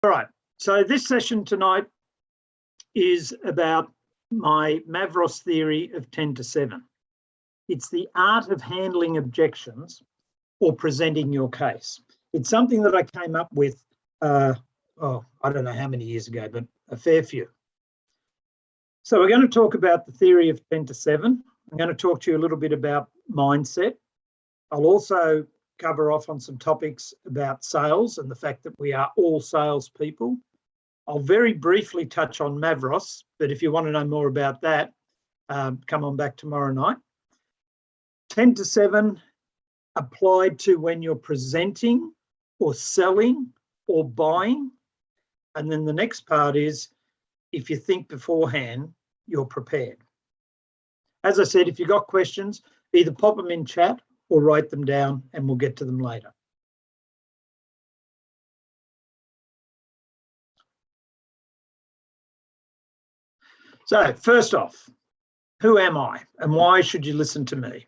All right, so this session tonight is about my MAVROS theory of 10 to 7. It's the art of handling objections or presenting your case. It's something that I came up with, I don't know how many years ago, but a fair few. So we're going to talk about the theory of 10 to 7. I'm going to talk to you a little bit about mindset. I'll also cover off on some topics about sales and the fact that we are all salespeople. I'll very briefly touch on MAVROS, but if you want to know more about that, come on back tomorrow night. 10 to 7 applied to when you're presenting or selling or buying. And then the next part is, if you think beforehand, you're prepared. As I said, if you've got questions, either pop them in chat or write them down and we'll get to them later. So first off, who am I and why should you listen to me?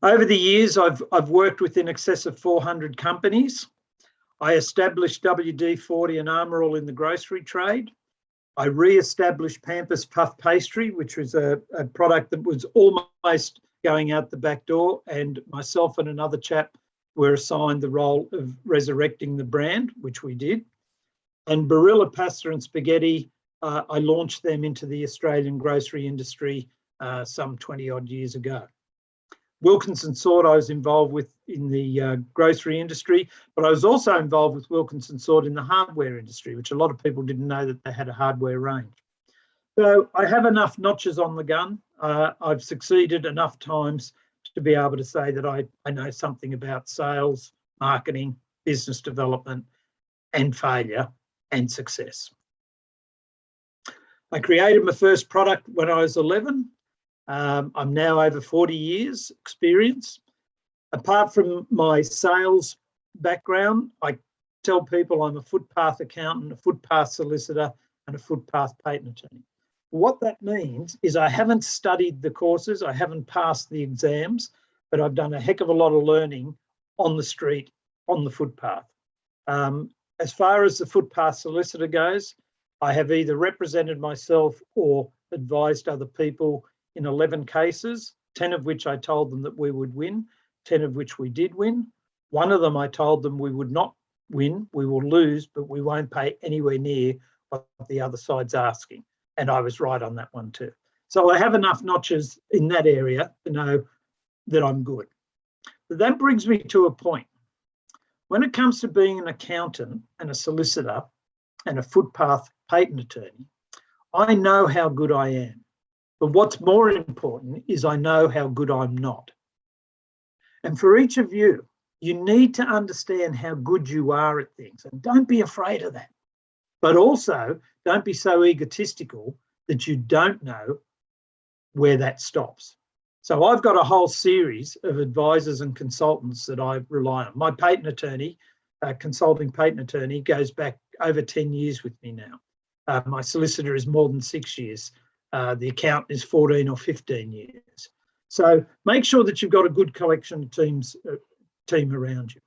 Over the years, I've worked with in excess of 400 companies. I established WD-40 and Armour All in the grocery trade. I re-established Pampers Puff Pastry, which was a product that was almost going out the back door, and myself and another chap were assigned the role of resurrecting the brand, which we did. And Barilla Pasta and Spaghetti, I launched them into the Australian grocery industry some 20 odd years ago. Wilkinson Sword I was involved with in the grocery industry, but I was also involved with Wilkinson Sword in the hardware industry, which a lot of people didn't know that they had a hardware range. So I have enough notches on the gun. I've succeeded enough times to be able to say that I know something about sales, marketing, business development, and failure and success. I created my first product when I was 11. I'm now over 40 years experience. Apart from my sales background, I tell people I'm a footpath accountant, a footpath solicitor, and a footpath patent attorney. What that means is I haven't studied the courses, I haven't passed the exams, but I've done a heck of a lot of learning on the street, on the footpath. As far as the footpath solicitor goes, I have either represented myself or advised other people in 11 cases, 10 of which I told them that we would win, 10 of which we did win. One of them I told them we would not win, we will lose, but we won't pay anywhere near what the other side's asking. And I was right on that one too. So I have enough notches in that area to know that I'm good. But that brings me to a point. When it comes to being an accountant and a solicitor and a footpath patent attorney, I know how good I am. But what's more important is I know how good I'm not. And for each of you, you need to understand how good you are at things, and don't be afraid of that. But also, don't be so egotistical that you don't know where that stops. So I've got a whole series of advisors and consultants that I rely on. My patent attorney, consulting patent attorney, goes back over 10 years with me now. My solicitor is more than 6 years. The accountant is 14 or 15 years. So make sure that you've got a good collection of team around you.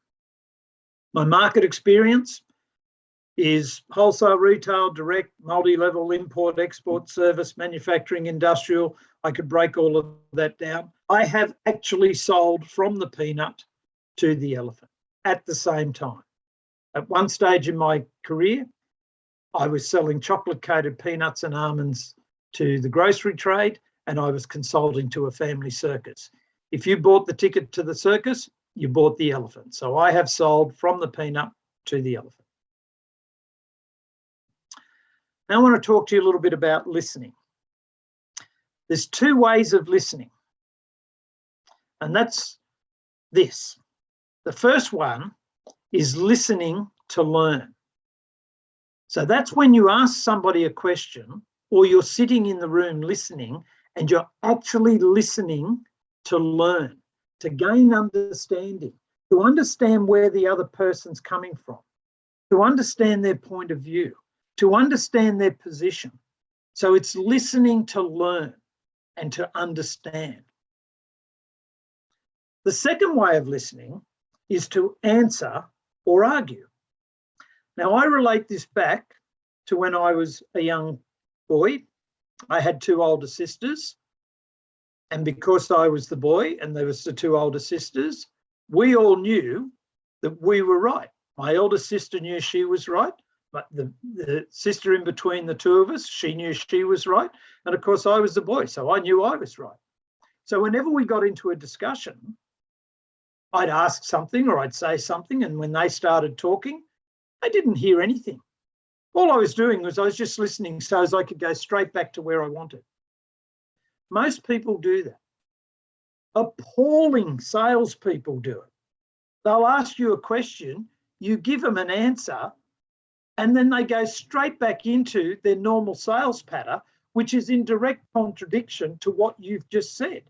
My market experience is wholesale, retail, direct, multi-level, import, export, service, manufacturing, industrial. I could break all of that down. I have actually sold from the peanut to the elephant at the same time. At one stage in my career, I was selling chocolate-coated peanuts and almonds to the grocery trade, and I was consulting to a family circus. If you bought the ticket to the circus, you bought the elephant. So I have sold from the peanut to the elephant. Now I want to talk to you a little bit about listening. There's two ways of listening, and that's this. The first one is listening to learn. So that's when you ask somebody a question or you're sitting in the room listening and you're actually listening to learn, to gain understanding, to understand where the other person's coming from, to understand their point of view, to understand their position. So it's listening to learn and to understand. The second way of listening is to answer or argue. Now, I relate this back to when I was a young boy. I had two older sisters, and because I was the boy and there was the two older sisters, we all knew that we were right. My elder sister knew she was right, but the sister in between the two of us, she knew she was right. And of course, I was the boy, so I knew I was right. So whenever we got into a discussion, I'd ask something or I'd say something, and when they started talking, I didn't hear anything. All I was doing was I was just listening so as I could go straight back to where I wanted. Most people do that. Appalling salespeople do it. They'll ask you a question, you give them an answer, and then they go straight back into their normal sales pattern, which is in direct contradiction to what you've just said.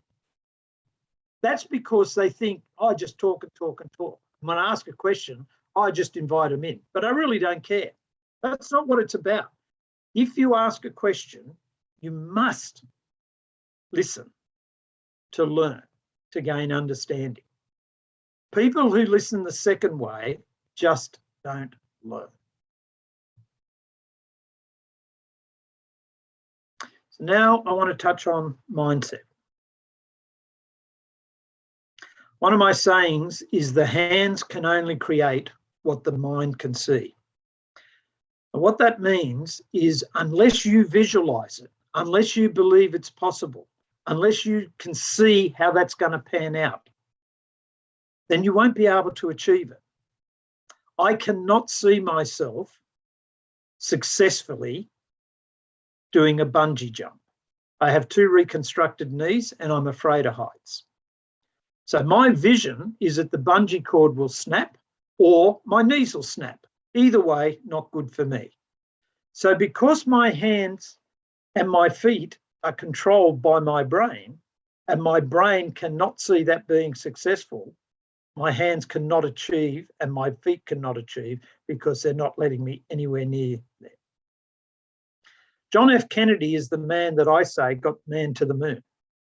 That's because they think, I just talk and talk and talk. When I ask a question, I just invite them in, but I really don't care. That's not what it's about. If you ask a question, you must listen to learn, to gain understanding. People who listen the second way just don't learn. So now I want to touch on mindset. One of my sayings is the hands can only create what the mind can see. And what that means is unless you visualize it, unless you believe it's possible, unless you can see how that's going to pan out, then you won't be able to achieve it. I cannot see myself successfully doing a bungee jump. I have two reconstructed knees and I'm afraid of heights. So my vision is that the bungee cord will snap or my knees will snap. Either way, not good for me. So because my hands and my feet are controlled by my brain and my brain cannot see that being successful, my hands cannot achieve and my feet cannot achieve because they're not letting me anywhere near there. John F. Kennedy is the man that I say got man to the moon.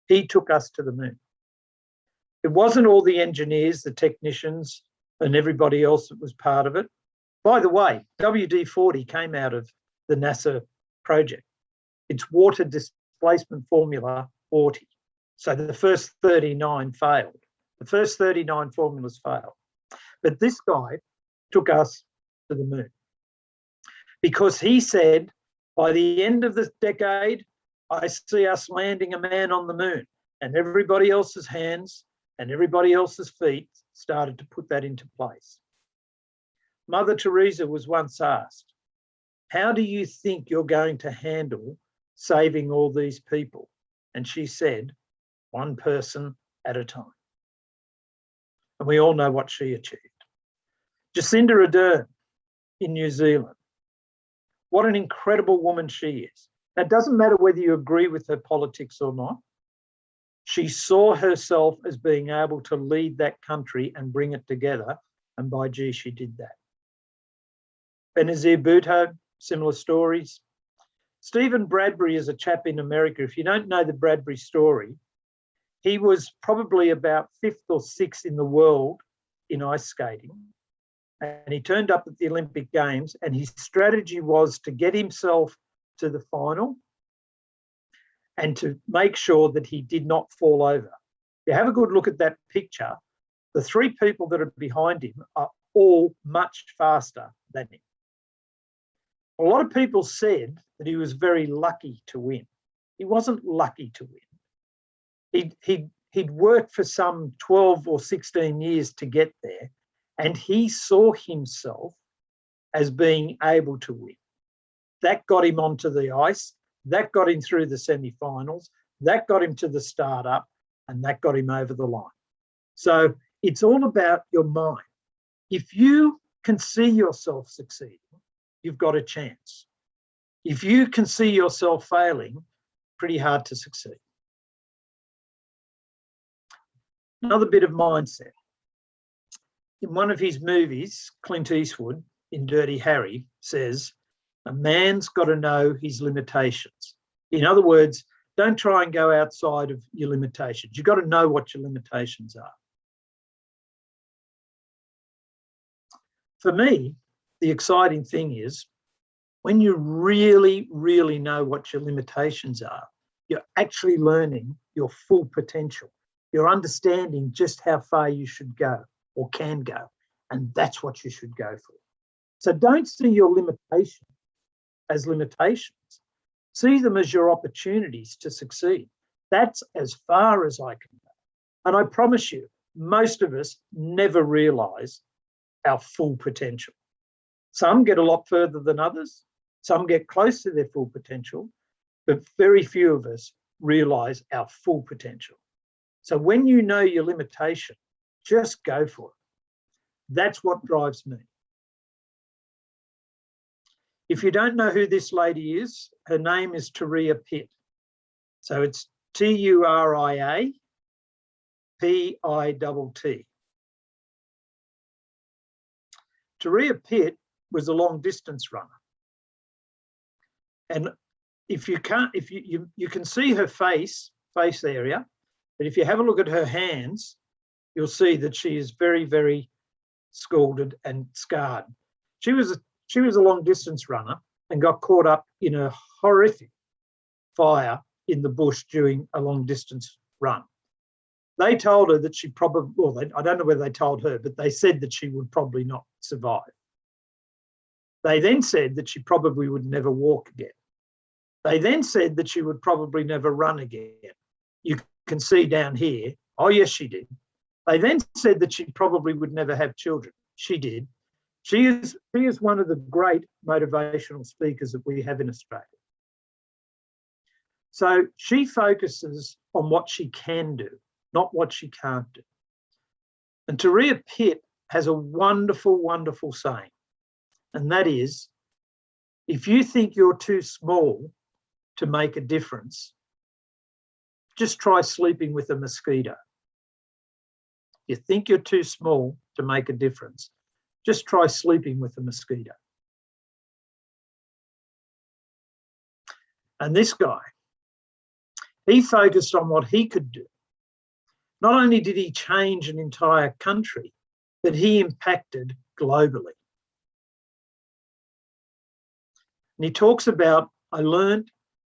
He took us to the moon. It wasn't all the engineers, the technicians, and everybody else that was part of it. By the way, WD-40 came out of the NASA project. It's water displacement formula 40. So the first 39 failed. The first 39 formulas failed. But this guy took us to the moon because he said, by the end of this decade, I see us landing a man on the moon, and everybody else's hands and everybody else's feet started to put that into place. Mother Teresa was once asked, how do you think you're going to handle saving all these people? And she said, one person at a time. And we all know what she achieved. Jacinda Ardern in New Zealand. What an incredible woman she is. Now, it doesn't matter whether you agree with her politics or not. She saw herself as being able to lead that country and bring it together. And by gee, she did that. Benazir Bhutto, similar stories. Stephen Bradbury is a chap in America. If you don't know the Bradbury story, he was probably about 5th or 6th in the world in ice skating. And he turned up at the Olympic Games and his strategy was to get himself to the final and to make sure that he did not fall over. If you have a good look at that picture, the three people that are behind him are all much faster than him. A lot of people said that he was very lucky to win. He wasn't lucky to win. He'd worked for some 12 or 16 years to get there, and he saw himself as being able to win. That got him onto the ice, that got him through the semi-finals, that got him to the start-up, and that got him over the line. So it's all about your mind. If you can see yourself succeeding, you've got a chance. If you can see yourself failing, pretty hard to succeed. Another bit of mindset. In one of his movies, Clint Eastwood, in Dirty Harry, says, a man's got to know his limitations. In other words, don't try and go outside of your limitations. You've got to know what your limitations are. For me, the exciting thing is when you really, really know what your limitations are, you're actually learning your full potential. You're understanding just how far you should go or can go. And that's what you should go for. So don't see your limitations as limitations. See them as your opportunities to succeed. That's as far as I can go. And I promise you, most of us never realise our full potential. Some get a lot further than others. Some get close to their full potential, but very few of us realise our full potential. So when you know your limitation, just go for it. That's what drives me. If you don't know who this lady is, her name is Turia Pitt. So it's Turia Pitt. Turia Pitt was a long distance runner. And if you can't, you can see her face area, but if you have a look at her hands, you'll see that she is very, very scalded and scarred. She was a long distance runner and got caught up in a horrific fire in the bush during a long distance run. They told her that she probably, well, I don't know whether they told her, but they said that she would probably not survive. They then said that she probably would never walk again. They then said that she would probably never run again. You can see down here, oh yes, she did. They then said that she probably would never have children. She did. She is one of the great motivational speakers that we have in Australia. So she focuses on what she can do, not what she can't do. And Turia Pitt has a wonderful, wonderful saying, and that is, if you think you're too small to make a difference, just try sleeping with a mosquito. You think you're too small to make a difference, just try sleeping with a mosquito. And this guy, he focused on what he could do. Not only did he change an entire country, but he impacted globally. And he talks about, I learned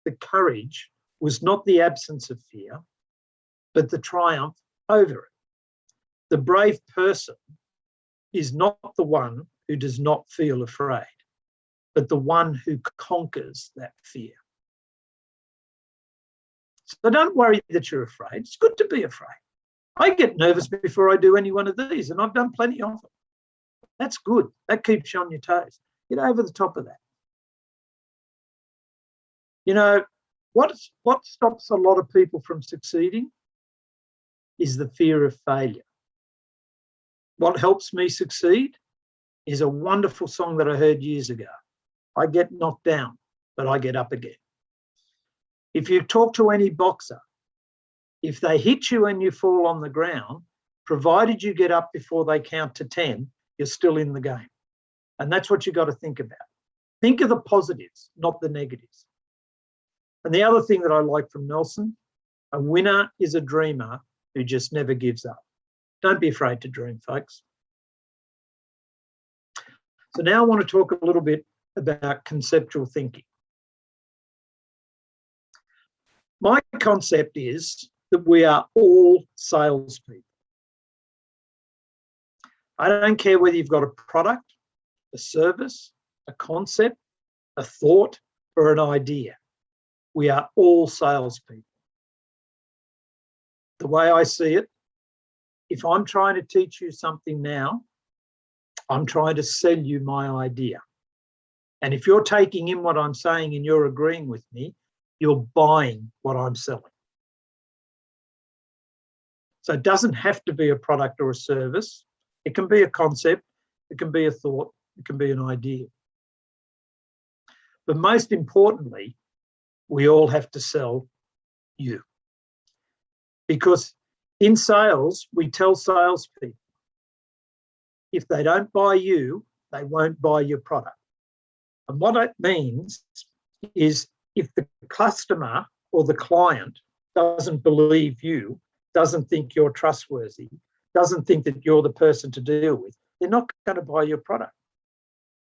that courage was not the absence of fear, but the triumph over it. The brave person is not the one who does not feel afraid, but the one who conquers that fear. So don't worry that you're afraid. It's good to be afraid. I get nervous before I do any one of these, and I've done plenty of them. That's good. That keeps you on your toes. Get over the top of that. You know, what stops a lot of people from succeeding is the fear of failure. What helps me succeed is a wonderful song that I heard years ago. I get knocked down, but I get up again. If you talk to any boxer, if they hit you and you fall on the ground, provided you get up before they count to 10, you're still in the game. And that's what you've got to think about. Think of the positives, not the negatives. And the other thing that I like from Nelson, a winner is a dreamer who just never gives up. Don't be afraid to dream, folks. So now I want to talk a little bit about conceptual thinking. My concept is that we are all salespeople. I don't care whether you've got a product, a service, a concept, a thought, or an idea. We are all salespeople. The way I see it, if I'm trying to teach you something now, I'm trying to sell you my idea. And if you're taking in what I'm saying and you're agreeing with me, you're buying what I'm selling. So it doesn't have to be a product or a service. It can be a concept, it can be a thought, it can be an idea. But most importantly, we all have to sell you. Because in sales, we tell salespeople, if they don't buy you, they won't buy your product. And what it means is if the customer or the client doesn't believe you, doesn't think you're trustworthy, doesn't think that you're the person to deal with, they're not going to buy your product.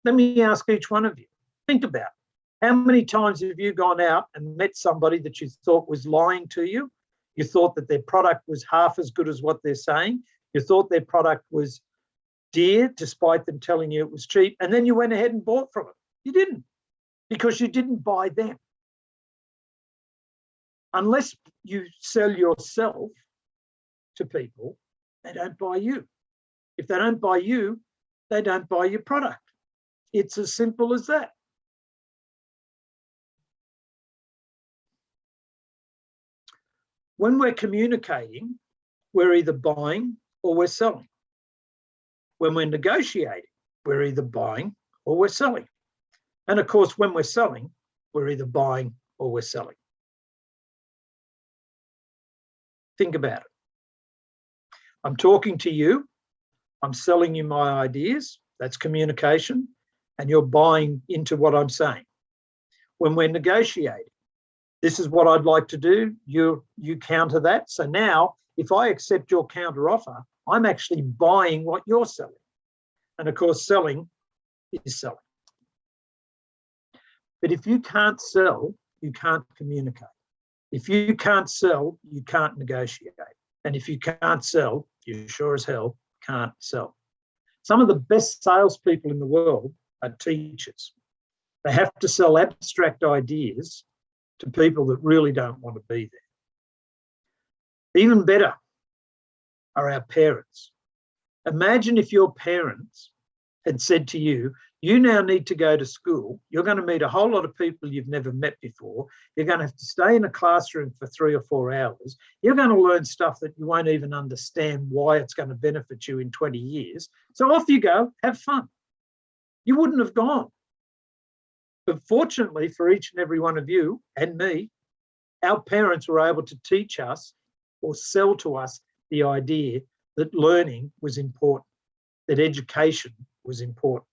Let me ask each one of you, think about it. How many times have you gone out and met somebody that you thought was lying to you? You thought that their product was half as good as what they're saying. You thought their product was dear, despite them telling you it was cheap. And then you went ahead and bought from it. You didn't, because you didn't buy them. Unless you sell yourself to people, they don't buy you. If they don't buy you, they don't buy your product. It's as simple as that. When we're communicating, we're either buying or we're selling. When we're negotiating, we're either buying or we're selling. And of course, when we're selling, we're either buying or we're selling. Think about it. I'm talking to you. I'm selling you my ideas. That's communication. And you're buying into what I'm saying. When we're negotiating, this is what I'd like to do. You counter that. So now, if I accept your counter offer, I'm actually buying what you're selling. And of course, selling is selling. But if you can't sell, you can't communicate. If you can't sell, you can't negotiate. And if you can't sell, you sure as hell can't sell. Some of the best salespeople in the world are teachers. They have to sell abstract ideas to people that really don't want to be there. Even better are our parents. Imagine if your parents had said to you, you now need to go to school. You're going to meet a whole lot of people you've never met before. You're going to have to stay in a classroom for 3 or 4 hours. You're going to learn stuff that you won't even understand why it's going to benefit you in 20 years. So off you go, have fun. You wouldn't have gone. But fortunately for each and every one of you and me, our parents were able to teach us or sell to us the idea that learning was important, that education was important.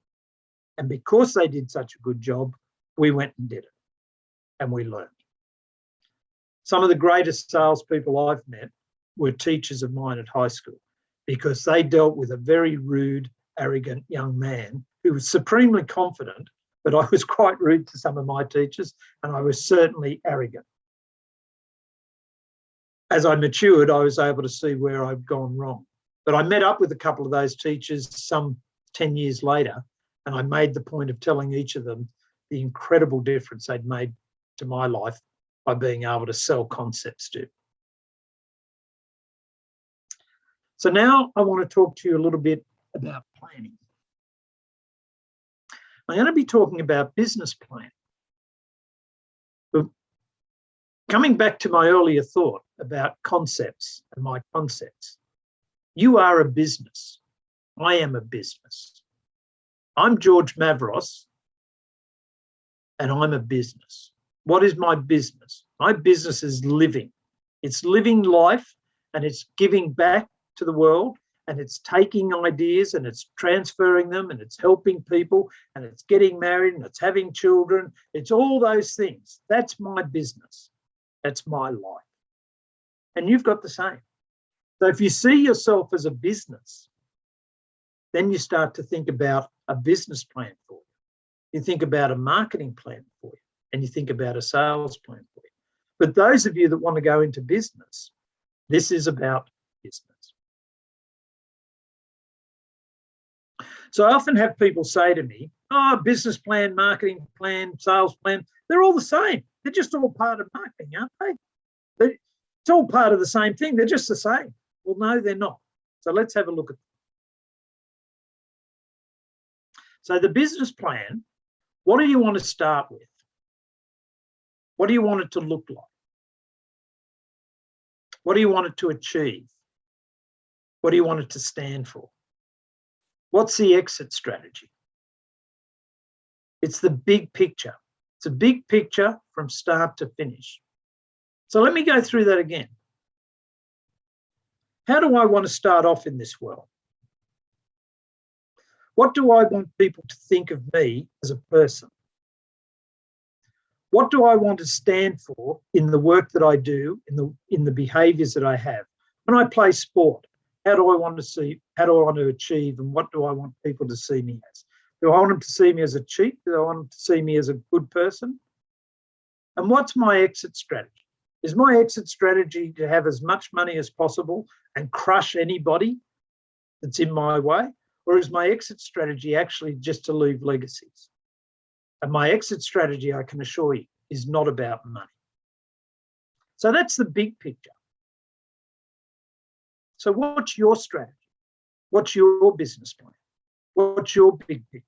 And because they did such a good job, we went and did it and we learned. Some of the greatest salespeople I've met were teachers of mine at high school because they dealt with a very rude, arrogant young man who was supremely confident, but I was quite rude to some of my teachers and I was certainly arrogant. As I matured, I was able to see where I'd gone wrong. But I met up with a couple of those teachers some 10 years later, and I made the point of telling each of them the incredible difference they'd made to my life by being able to sell concepts to. So now I want to talk to you a little bit about planning. I'm going to be talking about business planning. But coming back to my earlier thought about concepts and my concepts, you are a business. I am a business. I'm George Mavros, and I'm a business. What is my business? My business is living. It's living life, and it's giving back to the world, and it's taking ideas and it's transferring them, and it's helping people, and it's getting married, and it's having children. It's all those things. That's my business. That's my life. And you've got the same. So if you see yourself as a business, then you start to think about a business plan for you. You think about a marketing plan for you, and you think about a sales plan for you. But those of you that want to go into business, this is about business. So I often have people say to me, oh, business plan, marketing plan, sales plan, they're all the same. They're just all part of marketing, aren't they? It's all part of the same thing. They're just the same. Well, no, they're not. So let's have a look at them. So the business plan, what do you want to start with? What do you want it to look like? What do you want it to achieve? What do you want it to stand for? What's the exit strategy? It's the big picture. It's a big picture from start to finish. So let me go through that again. How do I want to start off in this world? What do I want people to think of me as a person? What do I want to stand for in the work that I do, in the behaviours that I have? When I play sport, how do I want to see, how do I want to achieve, and what do I want people to see me as? Do I want them to see me as a cheat? Do I want them to see me as a good person? And what's my exit strategy? Is my exit strategy to have as much money as possible and crush anybody that's in my way? Or is my exit strategy actually just to leave legacies? And my exit strategy, I can assure you, is not about money. So that's the big picture. So what's your strategy? What's your business plan? What's your big picture?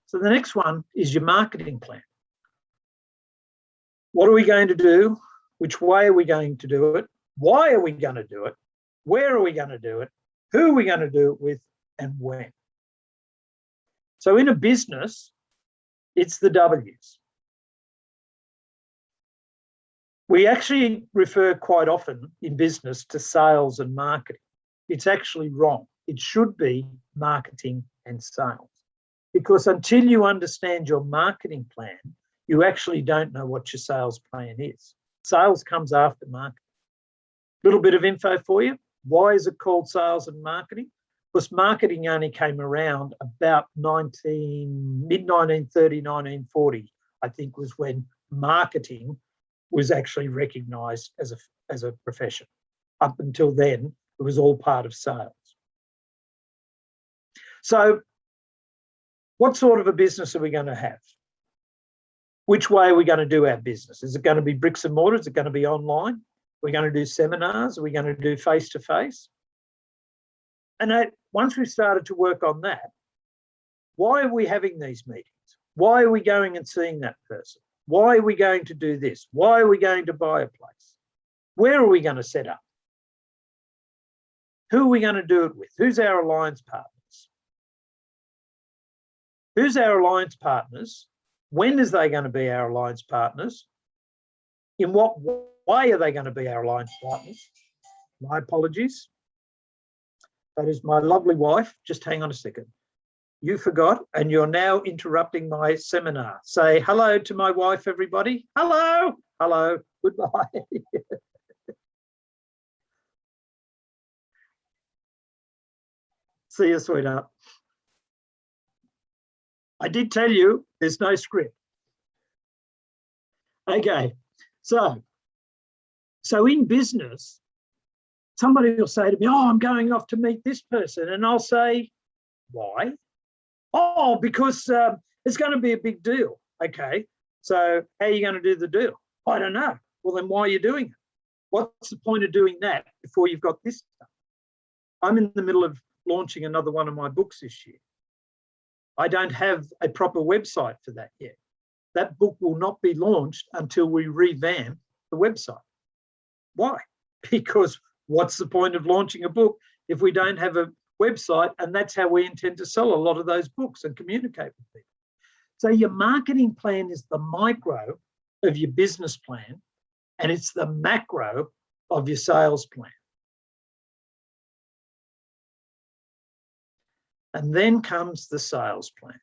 So the next one is your marketing plan. What are we going to do? Which way are we going to do it? Why are we going to do it? Where are we going to do it? Who are we going to do it with? And when? So in a business, it's the W's. We actually refer quite often in business to sales and marketing. It's actually wrong. It should be marketing and sales. Because until you understand your marketing plan, you actually don't know what your sales plan is. Sales comes after marketing. Little bit of info for you. Why is it called sales and marketing? Because marketing only came around about mid-1930, 1940, I think, was when marketing was actually recognised as a profession. Up until then, it was all part of sales. So what sort of a business are we going to have? Which way are we going to do our business? Is it going to be bricks and mortar? Is it going to be online? Are we going to do seminars? Are we going to do face-to-face? And once we've started to work on that, why are we having these meetings? Why are we going and seeing that person? Why are we going to do this? Why are we going to buy a place? Where are we going to set up? Who are we going to do it with? Who's our alliance partners? Who's our alliance partners? When is they going to be our alliance partners? In what way are they going to be our alliance partners? My apologies. That is my lovely wife. Just hang on a second. You forgot, and you're now interrupting my seminar. Say hello to my wife, everybody. Hello. Hello. Goodbye. See you, sweetheart. I did tell you there's no script. Okay, so in business, somebody will say to me, oh, I'm going off to meet this person. And I'll say, why? Oh, because it's going to be a big deal. Okay, so how are you going to do the deal? I don't know. Well, then why are you doing it? What's the point of doing that before you've got this stuff? I'm in the middle of launching another one of my books this year. I don't have a proper website for that yet. That book will not be launched until we revamp the website. Why? Because what's the point of launching a book if we don't have a website? And that's how we intend to sell a lot of those books and communicate with people. So your marketing plan is the micro of your business plan, and it's the macro of your sales plan. And then comes the sales plan.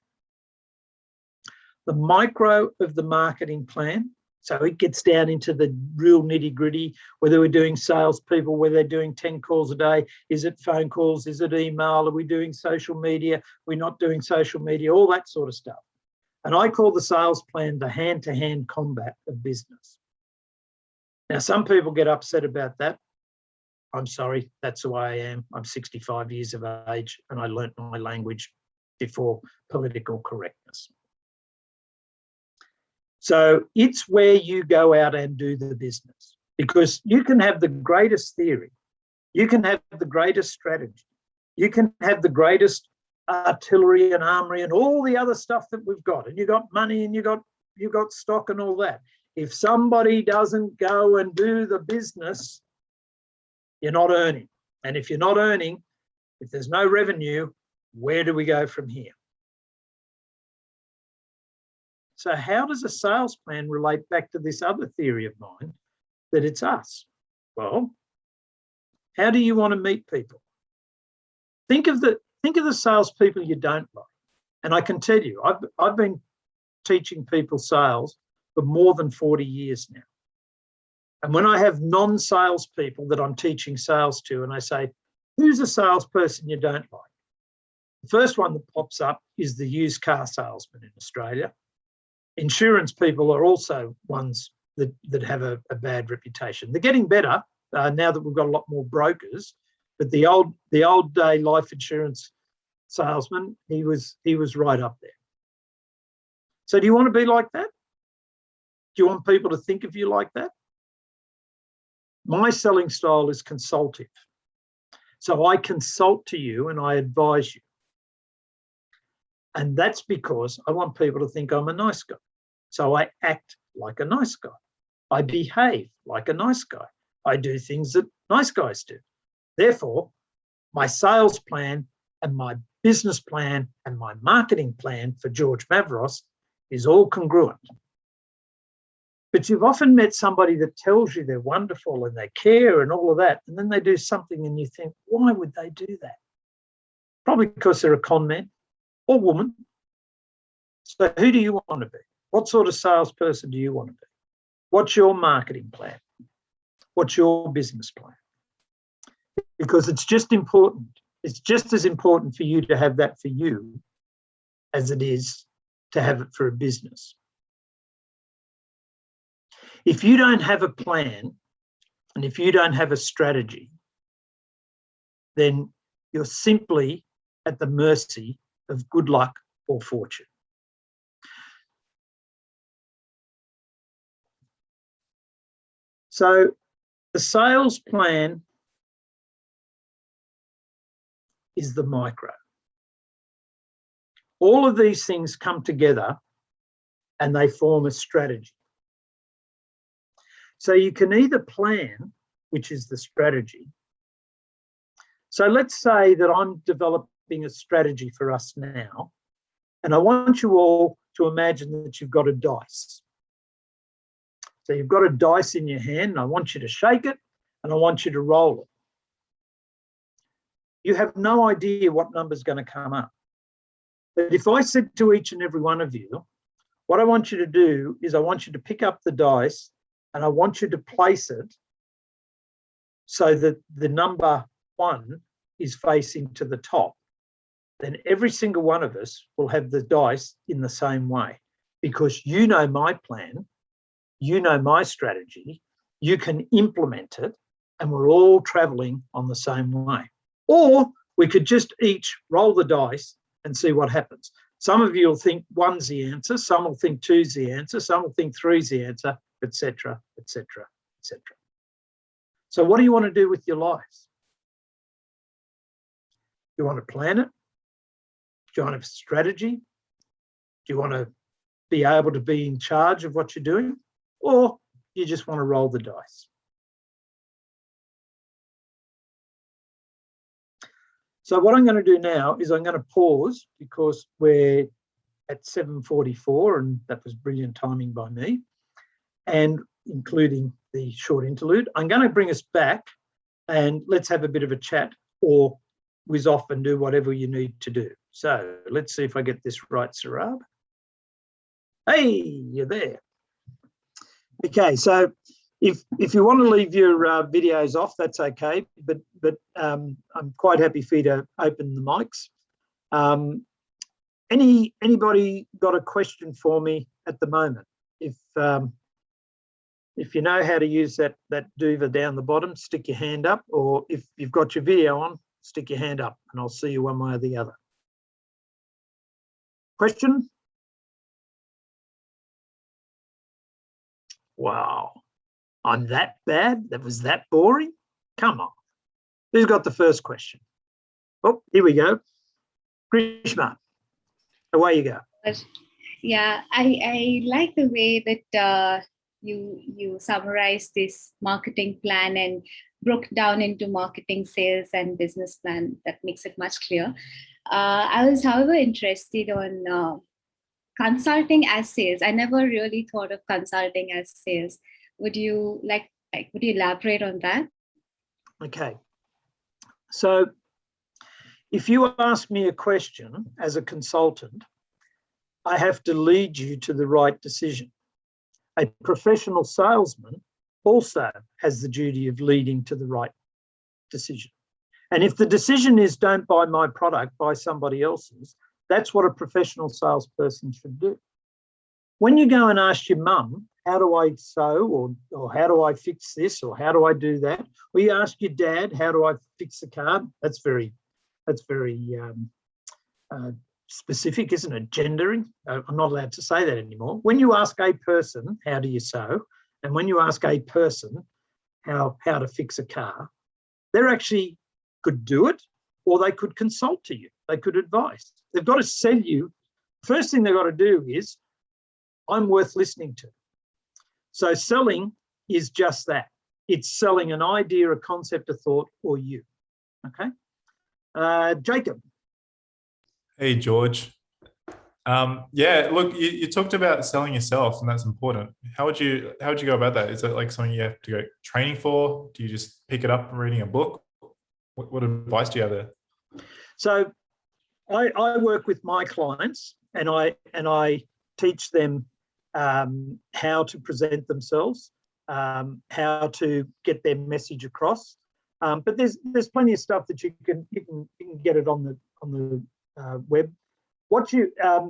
The micro of the marketing plan, so it gets down into the real nitty-gritty, whether we're doing salespeople, whether they're doing 10 calls a day, is it phone calls, is it email, are we doing social media, we're not doing social media, all that sort of stuff. And I call the sales plan the hand-to-hand combat of business. Now, some people get upset about that. I'm sorry, that's the way I am. I'm 65 years of age and I learnt my language before political correctness. So it's where you go out and do the business, because you can have the greatest theory, you can have the greatest strategy, you can have the greatest artillery and armory and all the other stuff that we've got, and you got money and you got stock and all that. If somebody doesn't go and do the business, you're not earning. And if you're not earning, if there's no revenue, where do we go from here? So how does a sales plan relate back to this other theory of mine, that it's us? Well, how do you want to meet people? Think of the salespeople you don't like. And I can tell you, I've been teaching people sales for more than 40 years now. And when I have non-sales people that I'm teaching sales to, and I say, who's a salesperson you don't like? The first one that pops up is the used car salesman in Australia. Insurance people are also ones that have a bad reputation. They're getting better now that we've got a lot more brokers, but the old day life insurance salesman, he was right up there. So do you want to be like that? Do you want people to think of you like that? My selling style is consultative. So I consult to you and I advise you. And that's because I want people to think I'm a nice guy. So I act like a nice guy. I behave like a nice guy. I do things that nice guys do. Therefore, my sales plan and my business plan and my marketing plan for George Mavros is all congruent. But you've often met somebody that tells you they're wonderful and they care and all of that, and then they do something and you think, why would they do that? Probably because they're a con man or woman. So who do you want to be? What sort of salesperson do you want to be? What's your marketing plan? What's your business plan? Because it's just important. It's just as important for you to have that for you as it is to have it for a business. If you don't have a plan and if you don't have a strategy, then you're simply at the mercy of good luck or fortune. So the sales plan is the micro. All of these things come together and they form a strategy. So you can either plan, which is the strategy. So let's say that I'm developing a strategy for us now, and I want you all to imagine that you've got a dice. So you've got a dice in your hand, and I want you to shake it, and I want you to roll it. You have no idea what number's going to come up. But if I said to each and every one of you, what I want you to do is I want you to pick up the dice and I want you to place it so that the number 1 is facing to the top, then every single one of us will have the dice in the same way, because you know my plan, you know my strategy, you can implement it, and we're all traveling on the same way. Or we could just each roll the dice and see what happens. Some of you will think 1's the answer, some will think 2's the answer, some will think 3's the answer, etc., etc., etc. So what do you want to do with your lives? Do you want to plan it? Do you want to have a strategy? Do you want to be able to be in charge of what you're doing? Or you just want to roll the dice? So what I'm going to do now is I'm going to pause because we're at 7:44 and that was brilliant timing by me, and including the short interlude. I'm going to bring us back and let's have a bit of a chat or whiz off and do whatever you need to do. So let's see if I get this right, Sarab. Hey, you're there. Okay, so if you want to leave your videos off, that's okay, but I'm quite happy for you to open the mics. Anybody got a question for me at the moment? If you know how to use that duva down the bottom, stick your hand up, or if you've got your video on, stick your hand up and I'll see you one way or the other. Question? Wow, I'm that bad? That was that boring? Come on. Who's got the first question? Oh, here we go. Krishna, away you go. Yeah, I like the way that you summarized this marketing plan and broke down into marketing, sales, and business plan. That makes it much clearer. I was, however, interested on consulting as sales. I never really thought of consulting as sales. Would you would you elaborate on that? Okay. So if you ask me a question as a consultant, I have to lead you to the right decision. A professional salesman also has the duty of leading to the right decision. And if the decision is don't buy my product, buy somebody else's, that's what a professional salesperson should do. When you go and ask your mum, how do I sew, or how do I fix this, or how do I do that? Or you ask your dad, how do I fix the car? That's very specific, isn't it? Gendering. I'm not allowed to say that anymore. When you ask a person, how do you sew? And when you ask a person how to fix a car, they're actually could do it, or they could consult to you. They could advise. They've got to sell you. First thing they've got to do is, I'm worth listening to. So selling is just that. It's selling an idea, a concept, a thought, or you. Okay. Jacob. Hey, George. Yeah, look, you talked about selling yourself, and that's important. How would you go about that? Is that like something you have to go training for? Do you just pick it up from reading a book? What advice do you have there? So I work with my clients, and I teach them how to present themselves, how to get their message across. But there's plenty of stuff that you can get it on the web.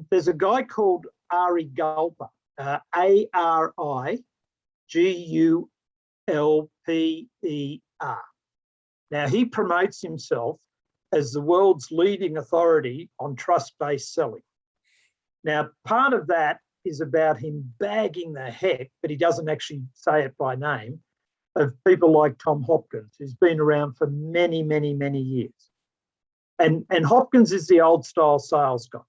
There's a guy called Ari Gulper, ARIGULPER. Now, he promotes himself as the world's leading authority on trust-based selling. Now, part of that is about him bagging the heck, but he doesn't actually say it by name, of people like Tom Hopkins, who's been around for many, many, many years. And Hopkins is the old style sales guy.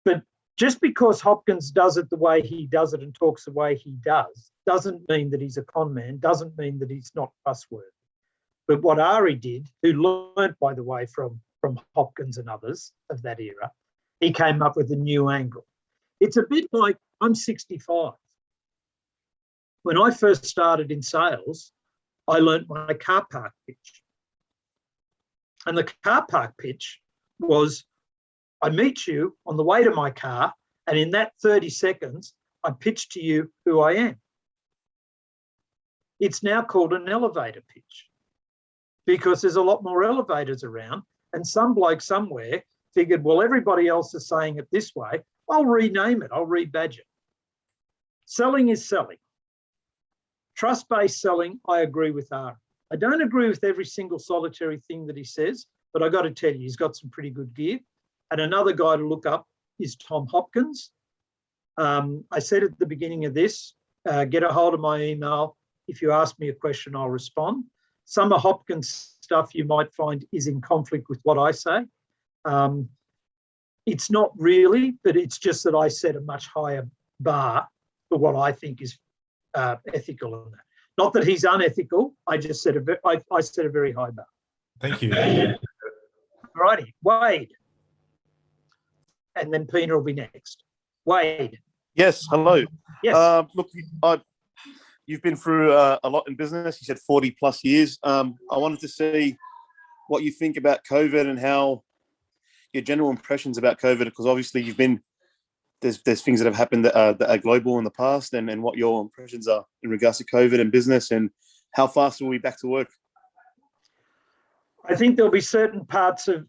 But just because Hopkins does it the way he does it and talks the way he does, doesn't mean that he's a con man, doesn't mean that he's not trustworthy. But what Ari did, who learnt, by the way, from Hopkins and others of that era, he came up with a new angle. It's a bit like, I'm 65. When I first started in sales, I learnt my car park pitch. And the car park pitch was, I meet you on the way to my car, and in that 30 seconds, I pitch to you who I am. It's now called an elevator pitch because there's a lot more elevators around, and some bloke somewhere figured, well, everybody else is saying it this way, I'll rename it, I'll rebadge it. Selling is selling. Trust-based selling, I agree with Ari. I don't agree with every single solitary thing that he says, but I got to tell you, he's got some pretty good gear. And another guy to look up is Tom Hopkins. I said at the beginning of this, get a hold of my email. If you ask me a question, I'll respond. Some of Hopkins' stuff you might find is in conflict with what I say. It's not really, but it's just that I set a much higher bar for what I think is ethical in that. Not that he's unethical. I just set I set a very high bar. Thank you. Righty, Wade. And then Pina will be next. Wade. Yes, hello. Yes. Look, you've been through a lot in business. You said 40 plus years. I wanted to see what you think about COVID and how your general impressions about COVID, because obviously there's things that have happened that are global in the past, and what your impressions are in regards to COVID and business, and how fast will we be back to work? I think there'll be certain parts of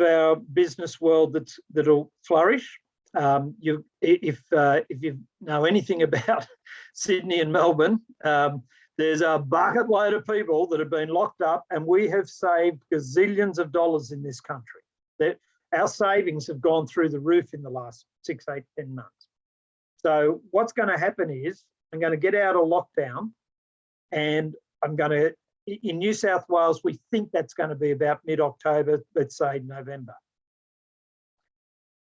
our business world that'll flourish. If you know anything about Sydney and Melbourne, there's a bucket load of people that have been locked up, and we have saved gazillions of dollars in this country. Our savings have gone through the roof in the last 6, 8, 10 months. So what's going to happen is I'm going to get out of lockdown, and I'm going to, in New South Wales, we think that's going to be about mid-October, let's say November.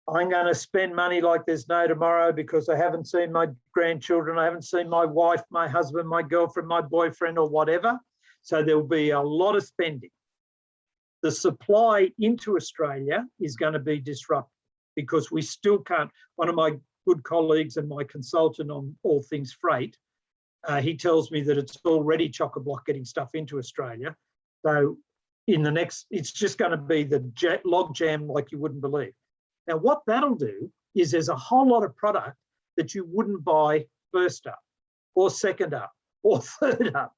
I'm going to spend money like there's no tomorrow because I haven't seen my grandchildren, I haven't seen my wife, my husband, my girlfriend, my boyfriend, or whatever. So there'll be a lot of spending. The supply into Australia is going to be disrupted because we still can't. One of my good colleagues and my consultant on all things freight, he tells me that it's already chock-a-block getting stuff into Australia. So in the next, it's just going to be the log jam like you wouldn't believe. Now, what that'll do is there's a whole lot of product that you wouldn't buy first up or second up or third up.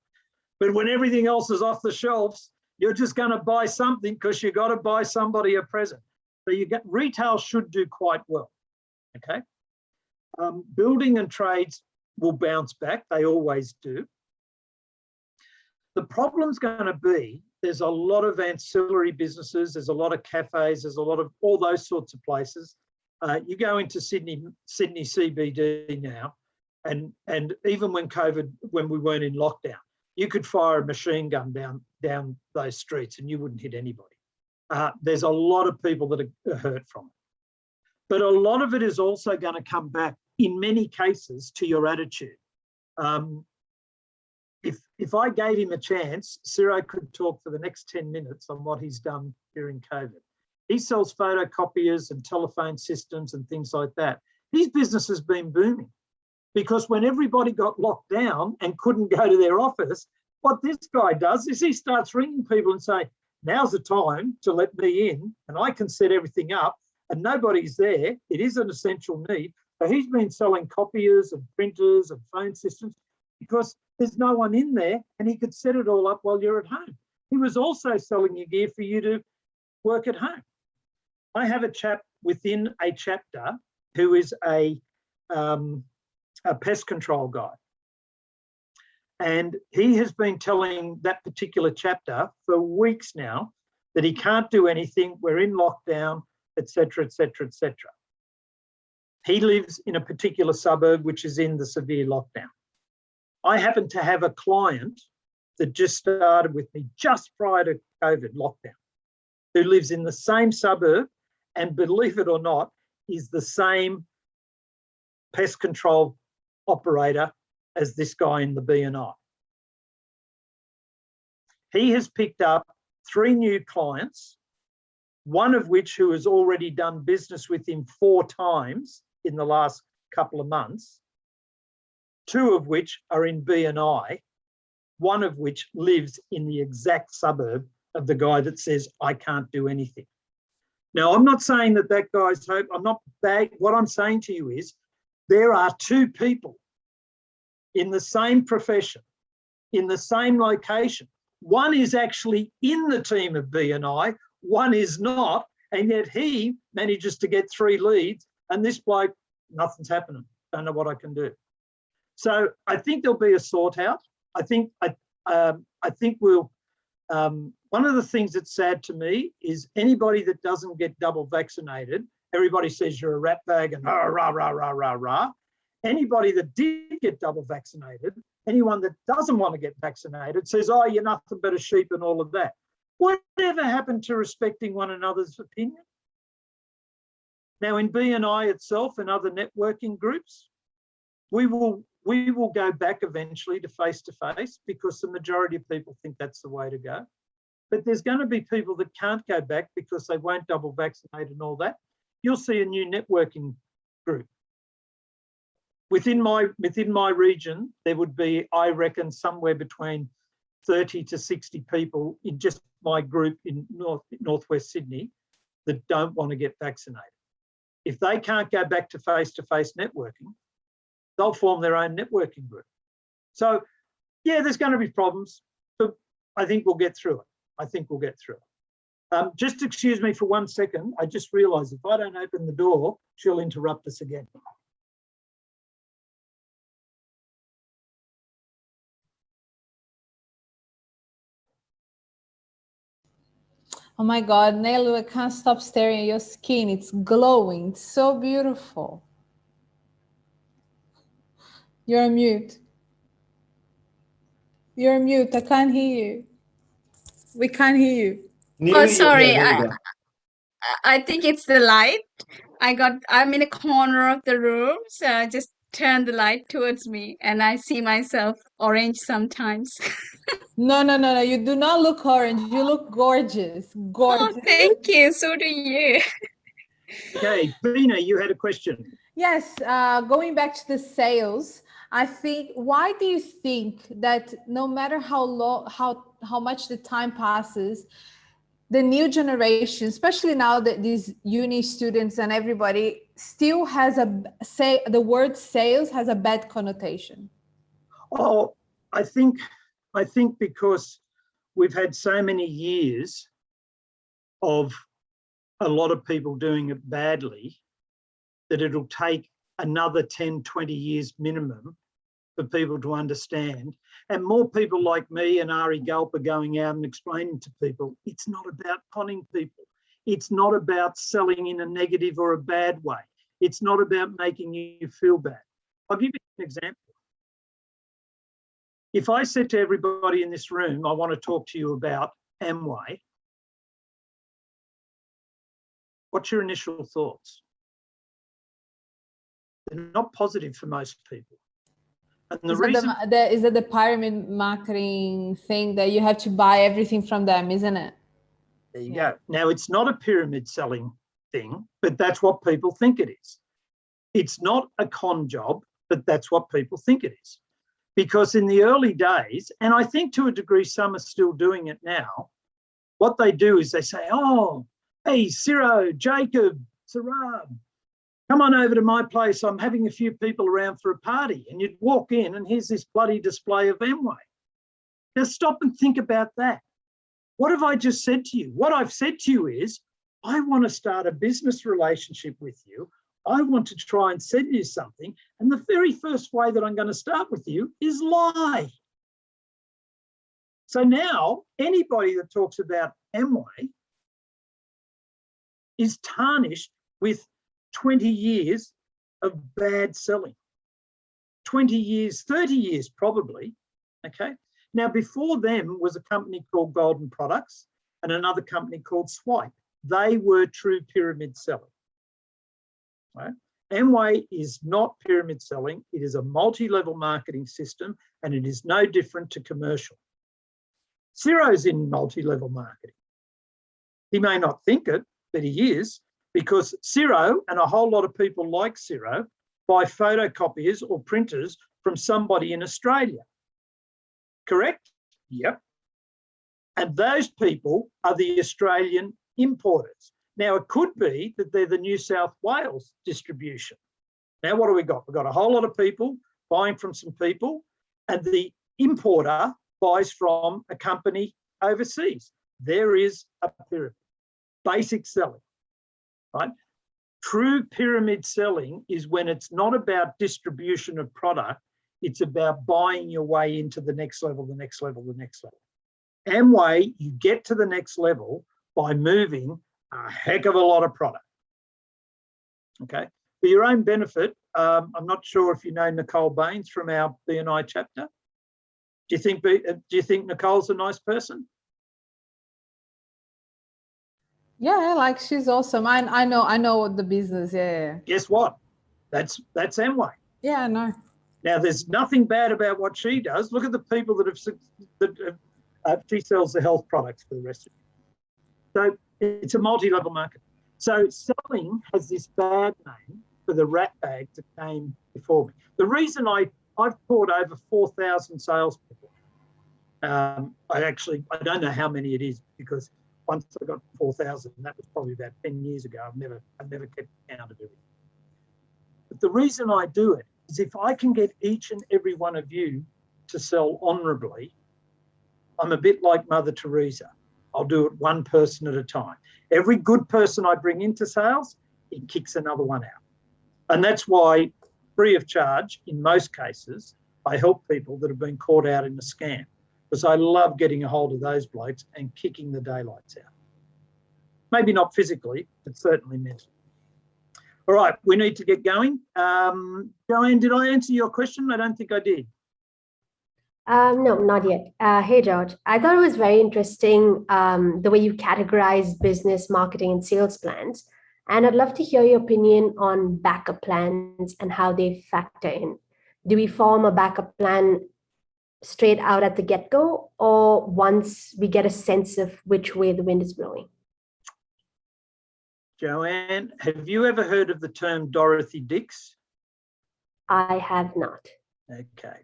But when everything else is off the shelves, You're just going to buy something because you got to buy somebody a present. So retail should do quite well. Okay. Building and trades will bounce back. They always do. The problem's going to be there's a lot of ancillary businesses. There's a lot of cafes. There's a lot of all those sorts of places. You go into Sydney CBD now, and even when we weren't in lockdown, you could fire a machine gun down those streets and you wouldn't hit anybody. There's a lot of people that are hurt from it. But a lot of it is also going to come back, in many cases, to your attitude. If I gave him a chance, Ciro could talk for the next 10 minutes on what he's done during COVID. He sells photocopiers and telephone systems and things like that. His business has been booming because when everybody got locked down and couldn't go to their office, what this guy does is he starts ringing people and say, now's the time to let me in and I can set everything up and nobody's there. It is an essential need. So he's been selling copiers and printers and phone systems because there's no one in there and he could set it all up while you're at home. He was also selling your gear for you to work at home. I have a chap within a chapter who is a pest control guy. And he has been telling that particular chapter for weeks now that he can't do anything. We're in lockdown, etc., etc., etc. He lives in a particular suburb which is in the severe lockdown. I happen to have a client that just started with me just prior to COVID lockdown, who lives in the same suburb and, believe it or not, is the same pest control operator as this guy in the B&I. He has picked up 3 new clients, one of which who has already done business with him 4 times in the last couple of months, 2 of which are in B&I, one of which lives in the exact suburb of the guy that says, I can't do anything. Now, I'm not saying that that guy's hope, I'm not bad. What I'm saying to you is there are 2 people in the same profession, in the same location. One is actually in the team of B&I, one is not, and yet he manages to get 3 leads, and this bloke, nothing's happening. Don't know what I can do. So I think there'll be a sort out. I think we'll. One of the things that's sad to me is anybody that doesn't get double vaccinated, everybody says you're a rat bag and rah, rah, rah, rah, rah, rah. Anybody that did get double vaccinated, anyone that doesn't want to get vaccinated says, oh, you're nothing but a sheep and all of that. Whatever happened to respecting one another's opinion? Now, in B&I itself and other networking groups, we will go back eventually to face-to-face because the majority of people think that's the way to go. But there's going to be people that can't go back because they won't double vaccinate and all that. You'll see a new networking group. Within my region, there would be, I reckon, somewhere between 30 to 60 people in just my group in northwest Sydney that don't want to get vaccinated. If they can't go back to face-to-face networking, they'll form their own networking group. So, yeah, there's going to be problems, but I think we'll get through it. Just excuse me for 1 second. I just realised if I don't open the door, she'll interrupt us again. Oh my God, Nelu, I can't stop staring at your skin. It's glowing. It's so beautiful. You're on mute. You're on mute. I can't hear you. We can't hear you. Oh, sorry. I think it's the light. I'm in a corner of the room, so I just turn the light towards me and I see myself orange sometimes. No. You do not look orange. You look gorgeous. Gorgeous. Oh, thank you. So do you. Okay, Bina, you had a question. Yes, going back to the sales, I think, why do you think that no matter how much the time passes, the new generation, especially now that these uni students and everybody still has the word sales has a bad connotation? Oh, I think because we've had so many years of a lot of people doing it badly that it'll take another 10, 20 years minimum for people to understand. And more people like me and Ari Gulp are going out and explaining to people, it's not about conning people. It's not about selling in a negative or a bad way. It's not about making you feel bad. I'll give you an example. If I said to everybody in this room, I want to talk to you about Amway, what's your initial thoughts? They're not positive for most people. And the reason is it the pyramid marketing thing that you have to buy everything from them, isn't it? There you go. Now, it's not a pyramid selling thing, but that's what people think it is. It's not a con job, but that's what people think it is. Because in the early days, and I think to a degree some are still doing it now, what they do is they say, oh, hey, Ciro, Jacob, Sarab, come on over to my place. I'm having a few people around for a party. And you'd walk in and here's this bloody display of Amway. Now stop and think about that. What have I just said to you? What I've said to you is, I want to start a business relationship with you. I want to try and send you something. And the very first way that I'm going to start with you is lie. So now anybody that talks about Amway is tarnished with 20 years of bad selling. 20 years, 30 years probably, okay? Now, before them was a company called Golden Products and another company called Swipe. They were true pyramid selling. Right? Amway is not pyramid selling. It is a multi-level marketing system and it is no different to commercial. Ciro's in multi-level marketing. He may not think it, but he is, because Ciro and a whole lot of people like Ciro buy photocopiers or printers from somebody in Australia. Correct? Yep. And those people are the Australian importers. Now, it could be that they're the New South Wales distribution. Now, what do we got? We've got a whole lot of people buying from some people, and the importer buys from a company overseas. There is a pyramid. Basic selling, right? True pyramid selling is when it's not about distribution of product, it's about buying your way into the next level, the next level, the next level. Amway, you get to the next level by moving a heck of a lot of product. Okay, for your own benefit, I'm not sure if you know Nicole Baines from our BNI chapter. Do you think Nicole's a nice person? Yeah, like she's awesome. I know the business. Yeah. Guess what? That's Amway. Yeah, I know. Now, there's nothing bad about what she does. Look at the people that she sells the health products for the rest of it. So it's a multi-level market. So selling has this bad name for the rat bags that came before me. The reason I've taught over 4,000 salespeople. I don't know how many it is, because once I got 4,000, that was probably about 10 years ago. I've never kept count of everything. But the reason I do it is if I can get each and every one of you to sell honourably, I'm a bit like Mother Teresa. I'll do it one person at a time. Every good person I bring into sales, it kicks another one out. And that's why, free of charge, in most cases, I help people that have been caught out in a scam, because I love getting a hold of those blokes and kicking the daylights out. Maybe not physically, but certainly mentally. All right, we need to get going. Joanne, did I answer your question? I don't think I did. No, not yet. Hey, George. I thought it was very interesting the way you categorize business, marketing, and sales plans. And I'd love to hear your opinion on backup plans and how they factor in. Do we form a backup plan straight out at the get-go, or once we get a sense of which way the wind is blowing? Joanne, have you ever heard of the term Dorothy Dix? I have not. Okay.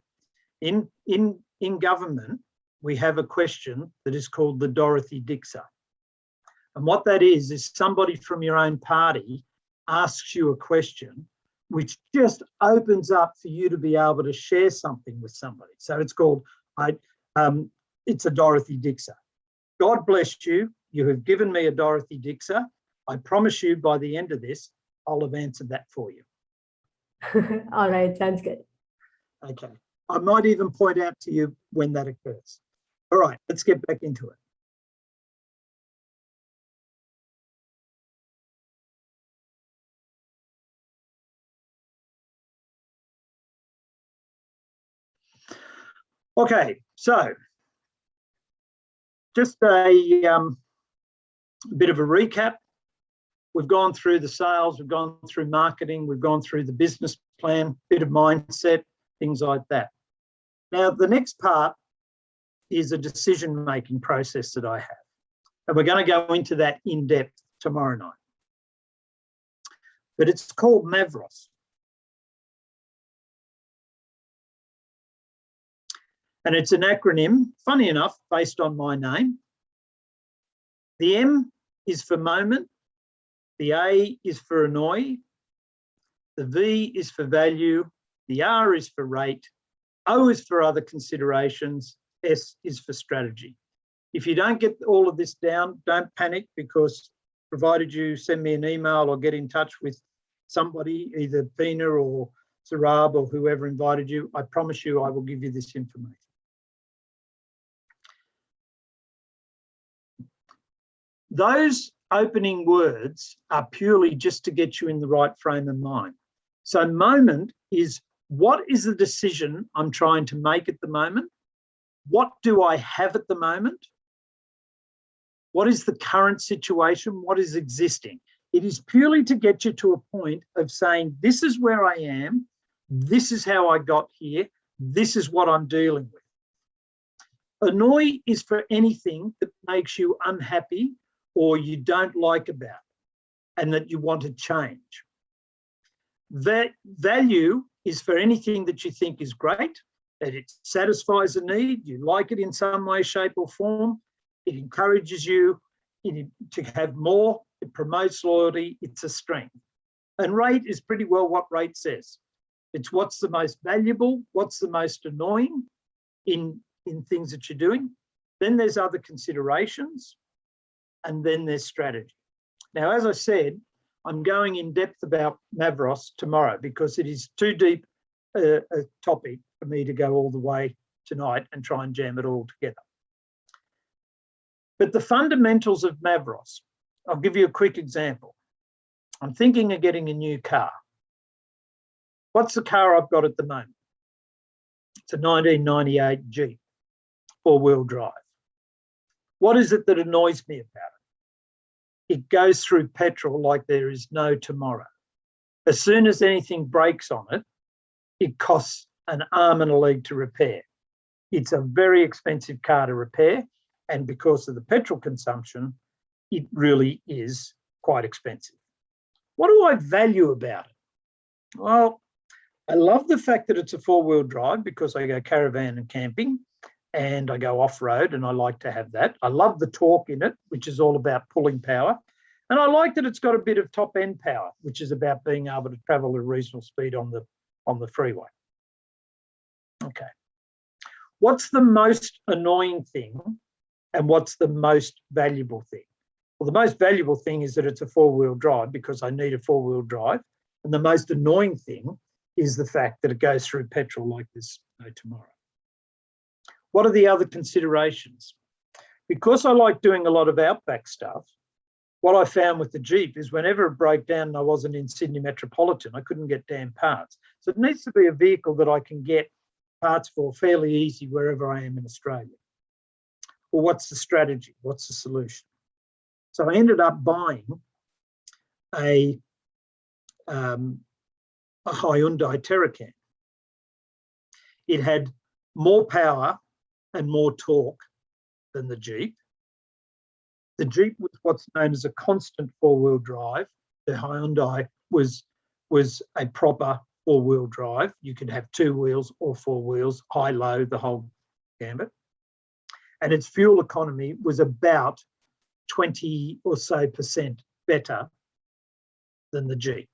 In government, we have a question that is called the Dorothy Dixer. And what that is somebody from your own party asks you a question which just opens up for you to be able to share something with somebody. So it's called, it's a Dorothy Dixer. God bless you. You have given me a Dorothy Dixer. I promise you by the end of this, I'll have answered that for you. All right, sounds good. Okay. I might even point out to you when that occurs. All right, let's get back into it. Okay, so just a bit of a recap. We've gone through the sales, we've gone through marketing, we've gone through the business plan, bit of mindset, things like that. Now, the next part is a decision-making process that I have. And we're going to go into that in depth tomorrow night. But it's called MAVROS. And it's an acronym, funny enough, based on my name. The M is for moment. The A is for annoy. The V is for value. The R is for rate. O is for other considerations. S is for strategy. If you don't get all of this down, don't panic, because provided you send me an email or get in touch with somebody, either Pina or Sarab or whoever invited you, I promise you I will give you this information. Those opening words are purely just to get you in the right frame of mind. So moment is, what is the decision I'm trying to make at the moment? What do I have at the moment? What is the current situation? What is existing? It is purely to get you to a point of saying, this is where I am, this is how I got here, this is what I'm dealing with. Annoy is for anything that makes you unhappy or you don't like about and that you want to change. That value is for anything that you think is great, that it satisfies a need, you like it in some way, shape or form, it encourages you to have more, it promotes loyalty, it's a strength. And rate is pretty well what rate says. It's what's the most valuable, what's the most annoying in things that you're doing. Then there's other considerations, and then there's strategy. Now, as I said, I'm going in depth about MAVROS tomorrow because it is too deep a topic for me to go all the way tonight and try and jam it all together. But the fundamentals of MAVROS, I'll give you a quick example. I'm thinking of getting a new car. What's the car I've got at the moment? It's a 1998 Jeep, four-wheel drive. What is it that annoys me about it? It goes through petrol like there is no tomorrow. As soon as anything breaks on it, it costs an arm and a leg to repair. It's a very expensive car to repair, and because of the petrol consumption, it really is quite expensive. What do I value about it? Well, I love the fact that it's a four-wheel drive because I go caravan and camping and I go off-road and I like to have that. I love the torque in it, which is all about pulling power. And I like that it's got a bit of top-end power, which is about being able to travel at a reasonable speed on the freeway. Okay. What's the most annoying thing and what's the most valuable thing? Well, the most valuable thing is that it's a four-wheel drive because I need a four-wheel drive. And the most annoying thing is the fact that it goes through petrol like there's no tomorrow. What are the other considerations? Because I like doing a lot of outback stuff, what I found with the Jeep is whenever it broke down and I wasn't in Sydney Metropolitan, I couldn't get damn parts. So it needs to be a vehicle that I can get parts for fairly easy wherever I am in Australia. Well, what's the strategy? What's the solution? So I ended up buying a Hyundai Terracan. It had more power and more torque than the Jeep. The Jeep was what's known as a constant four-wheel drive. The Hyundai was a proper four-wheel drive. You could have two wheels or four wheels, high, low, the whole gambit. And its fuel economy was about 20% or so better than the Jeep.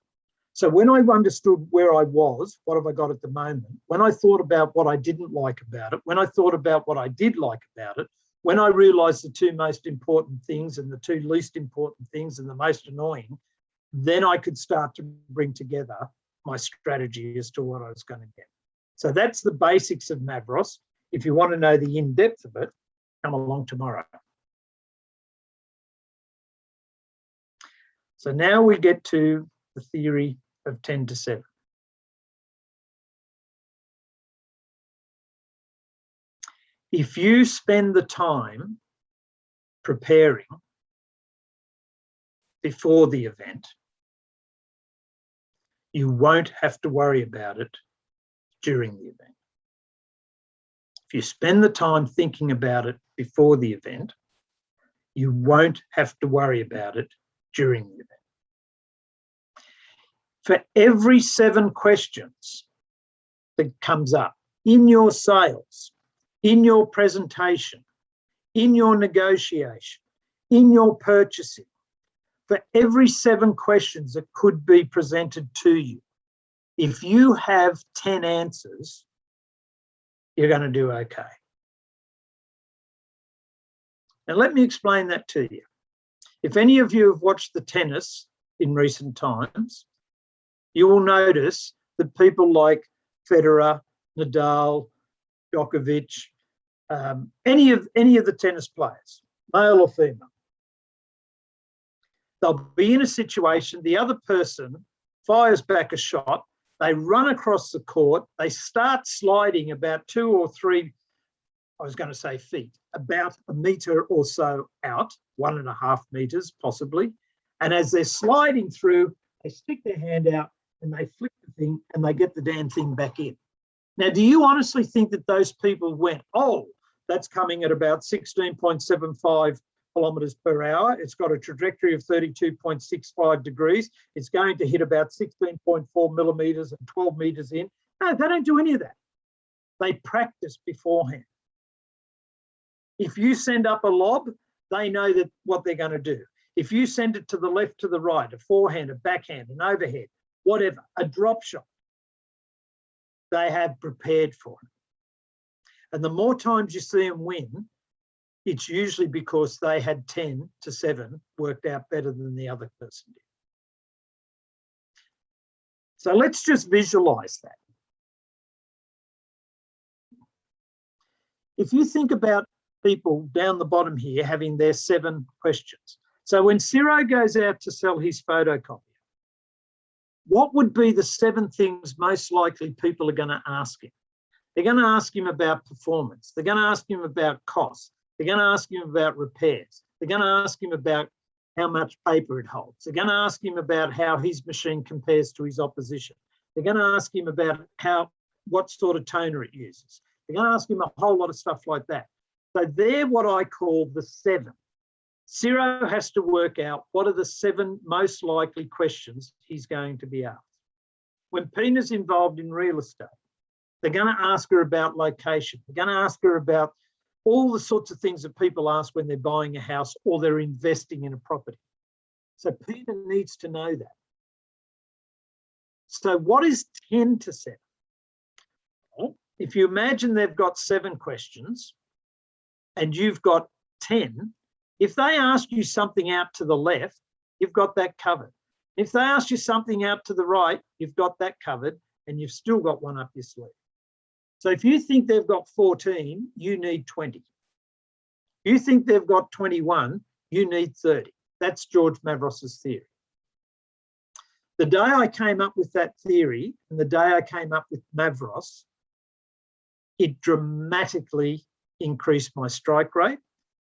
So when I understood where I was, what have I got at the moment, when I thought about what I didn't like about it, when I thought about what I did like about it, when I realised the two most important things and the two least important things and the most annoying, then I could start to bring together my strategy as to what I was going to get. So that's the basics of MAVROS. If you want to know the in-depth of it, come along tomorrow. So now we get to the theory of 10 to 7. If you spend the time preparing before the event, you won't have to worry about it during the event. If you spend the time thinking about it before the event, you won't have to worry about it during the event. For every 7 questions that comes up in your sales, in your presentation, in your negotiation, in your purchasing, for every 7 questions that could be presented to you, if you have 10 answers, you're going to do okay. Now, let me explain that to you. If any of you have watched the tennis in recent times, you will notice that people like Federer, Nadal, Djokovic, any of the tennis players, male or female, they'll be in a situation, the other person fires back a shot, they run across the court, they start sliding about 2 or 3, I was going to say feet, about a metre or so out, 1.5 metres possibly. And as they're sliding through, they stick their hand out and they flick the thing and they get the damn thing back in. Now, do you honestly think that those people went, oh, that's coming at about 16.75 kilometres per hour. It's got a trajectory of 32.65 degrees. It's going to hit about 16.4 millimetres and 12 metres in. No, they don't do any of that. They practice beforehand. If you send up a lob, they know that what they're going to do. If you send it to the left, to the right, a forehand, a backhand, an overhead, whatever, a drop shot, they have prepared for it. And the more times you see them win, it's usually because they had 10 to 7 worked out better than the other person did. So let's just visualize that. If you think about people down the bottom here having their 7 questions. So when Ciro goes out to sell his photocopier, what would be the 7 things most likely people are going to ask him? They're going to ask him about performance. They're going to ask him about costs. They're going to ask him about repairs. They're going to ask him about how much paper it holds. They're going to ask him about how his machine compares to his opposition. They're going to ask him about what sort of toner it uses. They're going to ask him a whole lot of stuff like that. So they're what I call the 7. Ciro has to work out what are the 7 most likely questions he's going to be asked. When Pina's involved in real estate, they're going to ask her about location. They're going to ask her about all the sorts of things that people ask when they're buying a house or they're investing in a property. So Pina needs to know that. So what is 10 to 7? Well, if you imagine they've got 7 questions and you've got 10, if they ask you something out to the left, you've got that covered. If they ask you something out to the right, you've got that covered and you've still got one up your sleeve. So if you think they've got 14, you need 20. If you think they've got 21, you need 30. That's George Mavros' theory. The day I came up with that theory and the day I came up with Mavros, it dramatically increased my strike rate.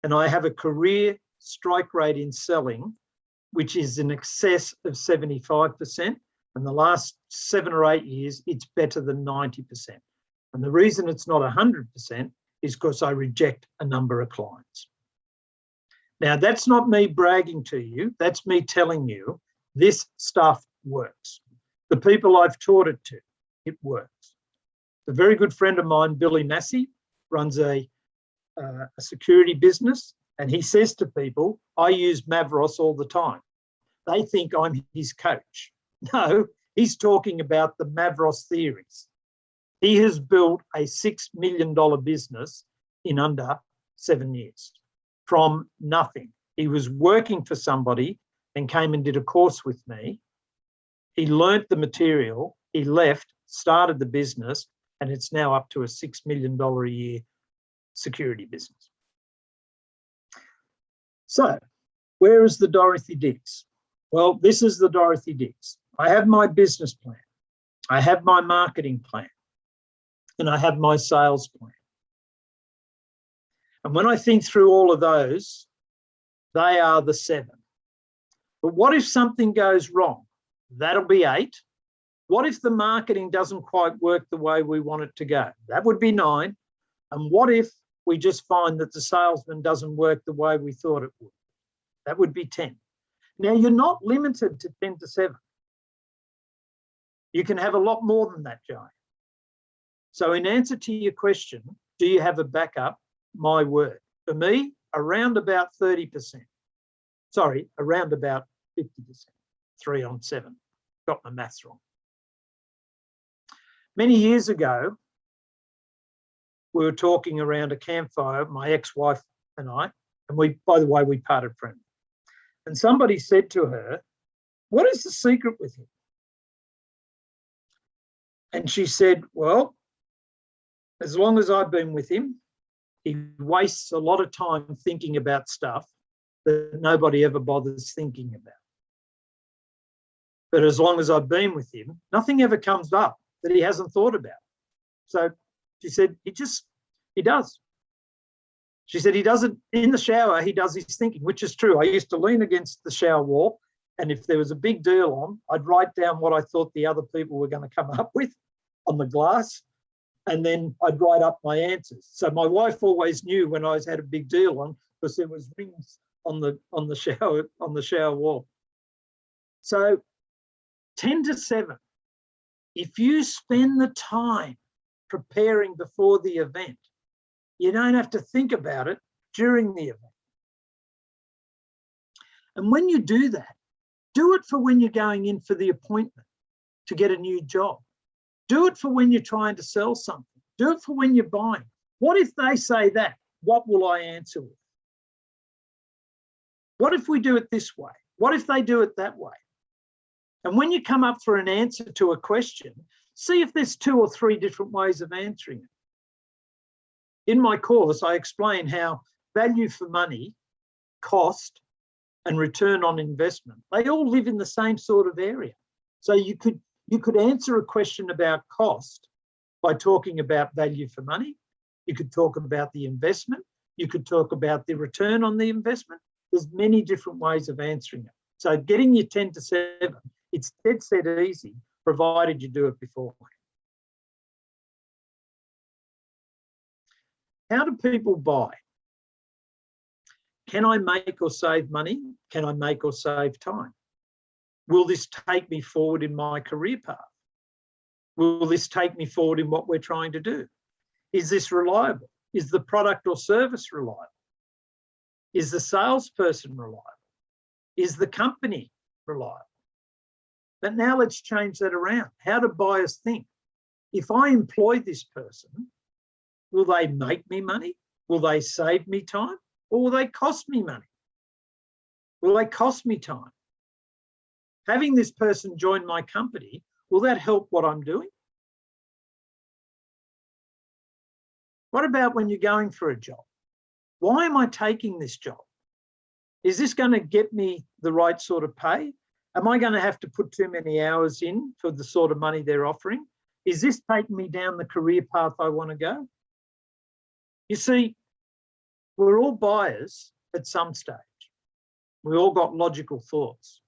And I have a career strike rate in selling, which is in excess of 75%. And the last 7 or 8 years, it's better than 90%. And the reason it's not 100% is because I reject a number of clients. Now, that's not me bragging to you. That's me telling you this stuff works. The people I've taught it to, it works. A very good friend of mine, Billy Massey, runs a security business, and he says to people, I use Mavros all the time. They think I'm his coach. No, he's talking about the Mavros theories. He has built a $6 million business in under 7 years from nothing. He was working for somebody and came and did a course with me. He learnt the material, he left, started the business, and it's now up to a $6 million a year security business. So, where is the Dorothy Dix? Well, this is the Dorothy Dix. I have my business plan, I have my marketing plan, and I have my sales plan. And when I think through all of those, they are the 7. But what if something goes wrong? That'll be 8. What if the marketing doesn't quite work the way we want it to go? That would be 9. And what if we just find that the salesman doesn't work the way we thought it would? That would be 10. Now, you're not limited to 10 to 7. You can have a lot more than that, Jai. So in answer to your question, do you have a backup? My word. For me, around about 30%. Sorry, around about 50%. 3 on 7. Got my maths wrong. Many years ago, we were talking around a campfire, my ex-wife and I, and we, by the way, we parted friends. And somebody said to her, "What is the secret with him?" And she said, "Well, as long as I've been with him, he wastes a lot of time thinking about stuff that nobody ever bothers thinking about. But as long as I've been with him, nothing ever comes up that he hasn't thought about." So she said, he does. She said he doesn't, in the shower, he does his thinking, which is true. I used to lean against the shower wall, and if there was a big deal on, I'd write down what I thought the other people were going to come up with on the glass, and then I'd write up my answers. So my wife always knew when I had a big deal on, because there was rings on the shower wall. So 10 to 7. If you spend the time preparing before the event, you don't have to think about it during the event. And when you do that, do it for when you're going in for the appointment to get a new job. Do it for when you're trying to sell something. Do it for when you're buying. What if they say that? What will I answer with? What if we do it this way? What if they do it that way? And when you come up for an answer to a question, see if there's 2 or 3 different ways of answering it. In my course, I explain how value for money, cost, and return on investment, they all live in the same sort of area. So you could answer a question about cost by talking about value for money. You could talk about the investment. You could talk about the return on the investment. There's many different ways of answering it. So getting your 10 to 7, it's dead set easy, provided you do it beforehand. How do people buy? Can I make or save money? Can I make or save time? Will this take me forward in my career path? Will this take me forward in what we're trying to do? Is this reliable? Is the product or service reliable? Is the salesperson reliable? Is the company reliable? But now let's change that around. How do buyers think? If I employ this person, will they make me money? Will they save me time? Or will they cost me money? Will they cost me time? Having this person join my company, will that help what I'm doing? What about when you're going for a job? Why am I taking this job? Is this going to get me the right sort of pay? Am I going to have to put too many hours in for the sort of money they're offering? Is this taking me down the career path I want to go? You see, we're all buyers at some stage. We all got logical thoughts.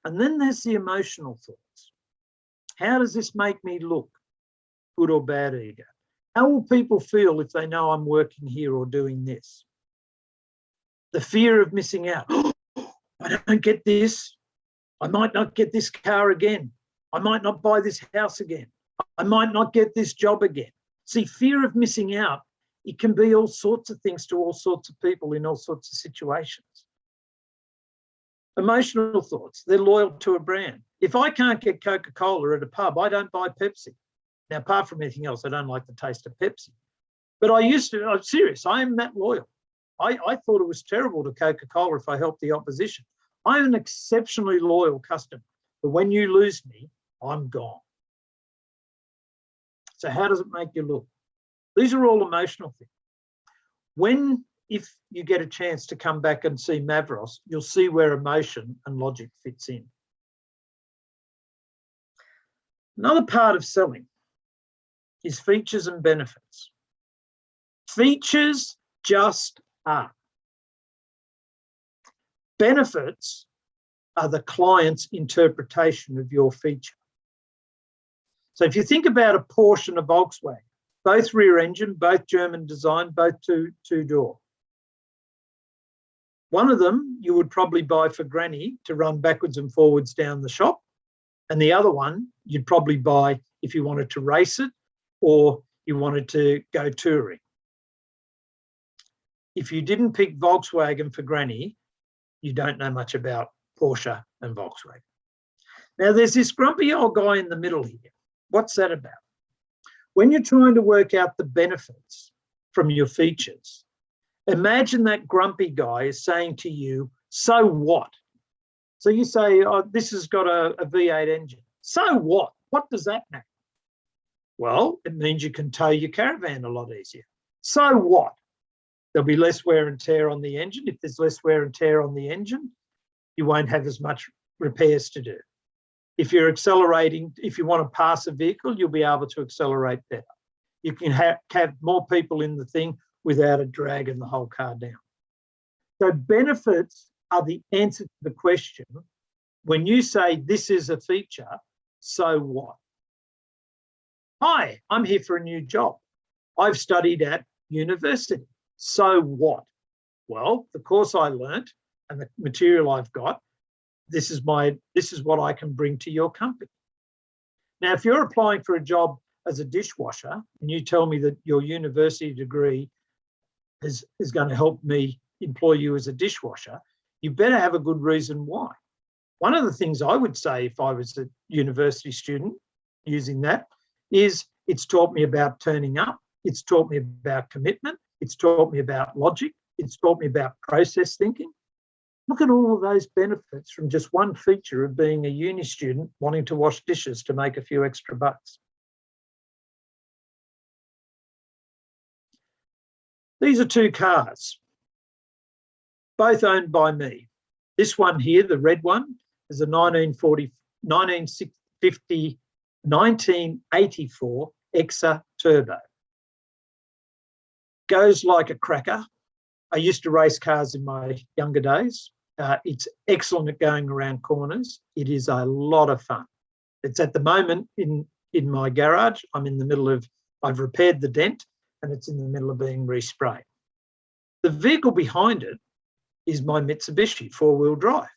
And then there's the emotional thoughts. How does this make me look? Good or bad ego? How will people feel if they know I'm working here or doing this? The fear of missing out. I don't get this. I might not get this car again. I might not buy this house again. I might not get this job again. See, fear of missing out, it can be all sorts of things to all sorts of people in all sorts of situations. Emotional thoughts, they're loyal to a brand. If I can't get Coca-Cola at a pub, I don't buy Pepsi. Now, apart from anything else, I don't like the taste of Pepsi. But I'm serious, I am that loyal. I thought it was terrible to Coca-Cola if I helped the opposition. I'm an exceptionally loyal customer, but when you lose me, I'm gone. So how does it make you look? These are all emotional things. If you get a chance to come back and see Mavros, you'll see where emotion and logic fits in. Another part of selling is features and benefits. Features just are. Benefits are the client's interpretation of your feature. So if you think about a Porsche and a Volkswagen, both rear engine, both German design, both two-door. One of them you would probably buy for granny to run backwards and forwards down the shop. And the other one you'd probably buy if you wanted to race it or you wanted to go touring. If you didn't pick Volkswagen for granny, you don't know much about Porsche and Volkswagen. Now there's this grumpy old guy in the middle here. What's that about? When you're trying to work out the benefits from your features, imagine that grumpy guy is saying to you, so what? So you say, oh, this has got a V8 engine. So what? What does that mean? Well, it means you can tow your caravan a lot easier. So what? There'll be less wear and tear on the engine. If there's less wear and tear on the engine, you won't have as much repairs to do. If you're accelerating, if you want to pass a vehicle, you'll be able to accelerate better. You can have more people in the thing without it dragging the whole car down. So benefits are the answer to the question. When you say this is a feature, so what? Hi, I'm here for a new job. I've studied at university. So what? Well, the course I learnt and the material I've got, this is what I can bring to your company. Now, if you're applying for a job as a dishwasher and you tell me that your university degree is going to help me employ you as a dishwasher, you better have a good reason why. One of the things I would say if I was a university student using that is it's taught me about turning up, it's taught me about commitment, it's taught me about logic, it's taught me about process thinking. Look at all of those benefits from just one feature of being a uni student wanting to wash dishes to make a few extra bucks. These are two cars, both owned by me. This one here, the red one, is a 1984 ETSI Turbo. Goes like a cracker. I used to race cars in my younger days. It's excellent at going around corners. It is a lot of fun. It's at the moment in my garage. I'm in the middle of, I've repaired the dent and it's in the middle of being resprayed. The vehicle behind it is my Mitsubishi four-wheel drive.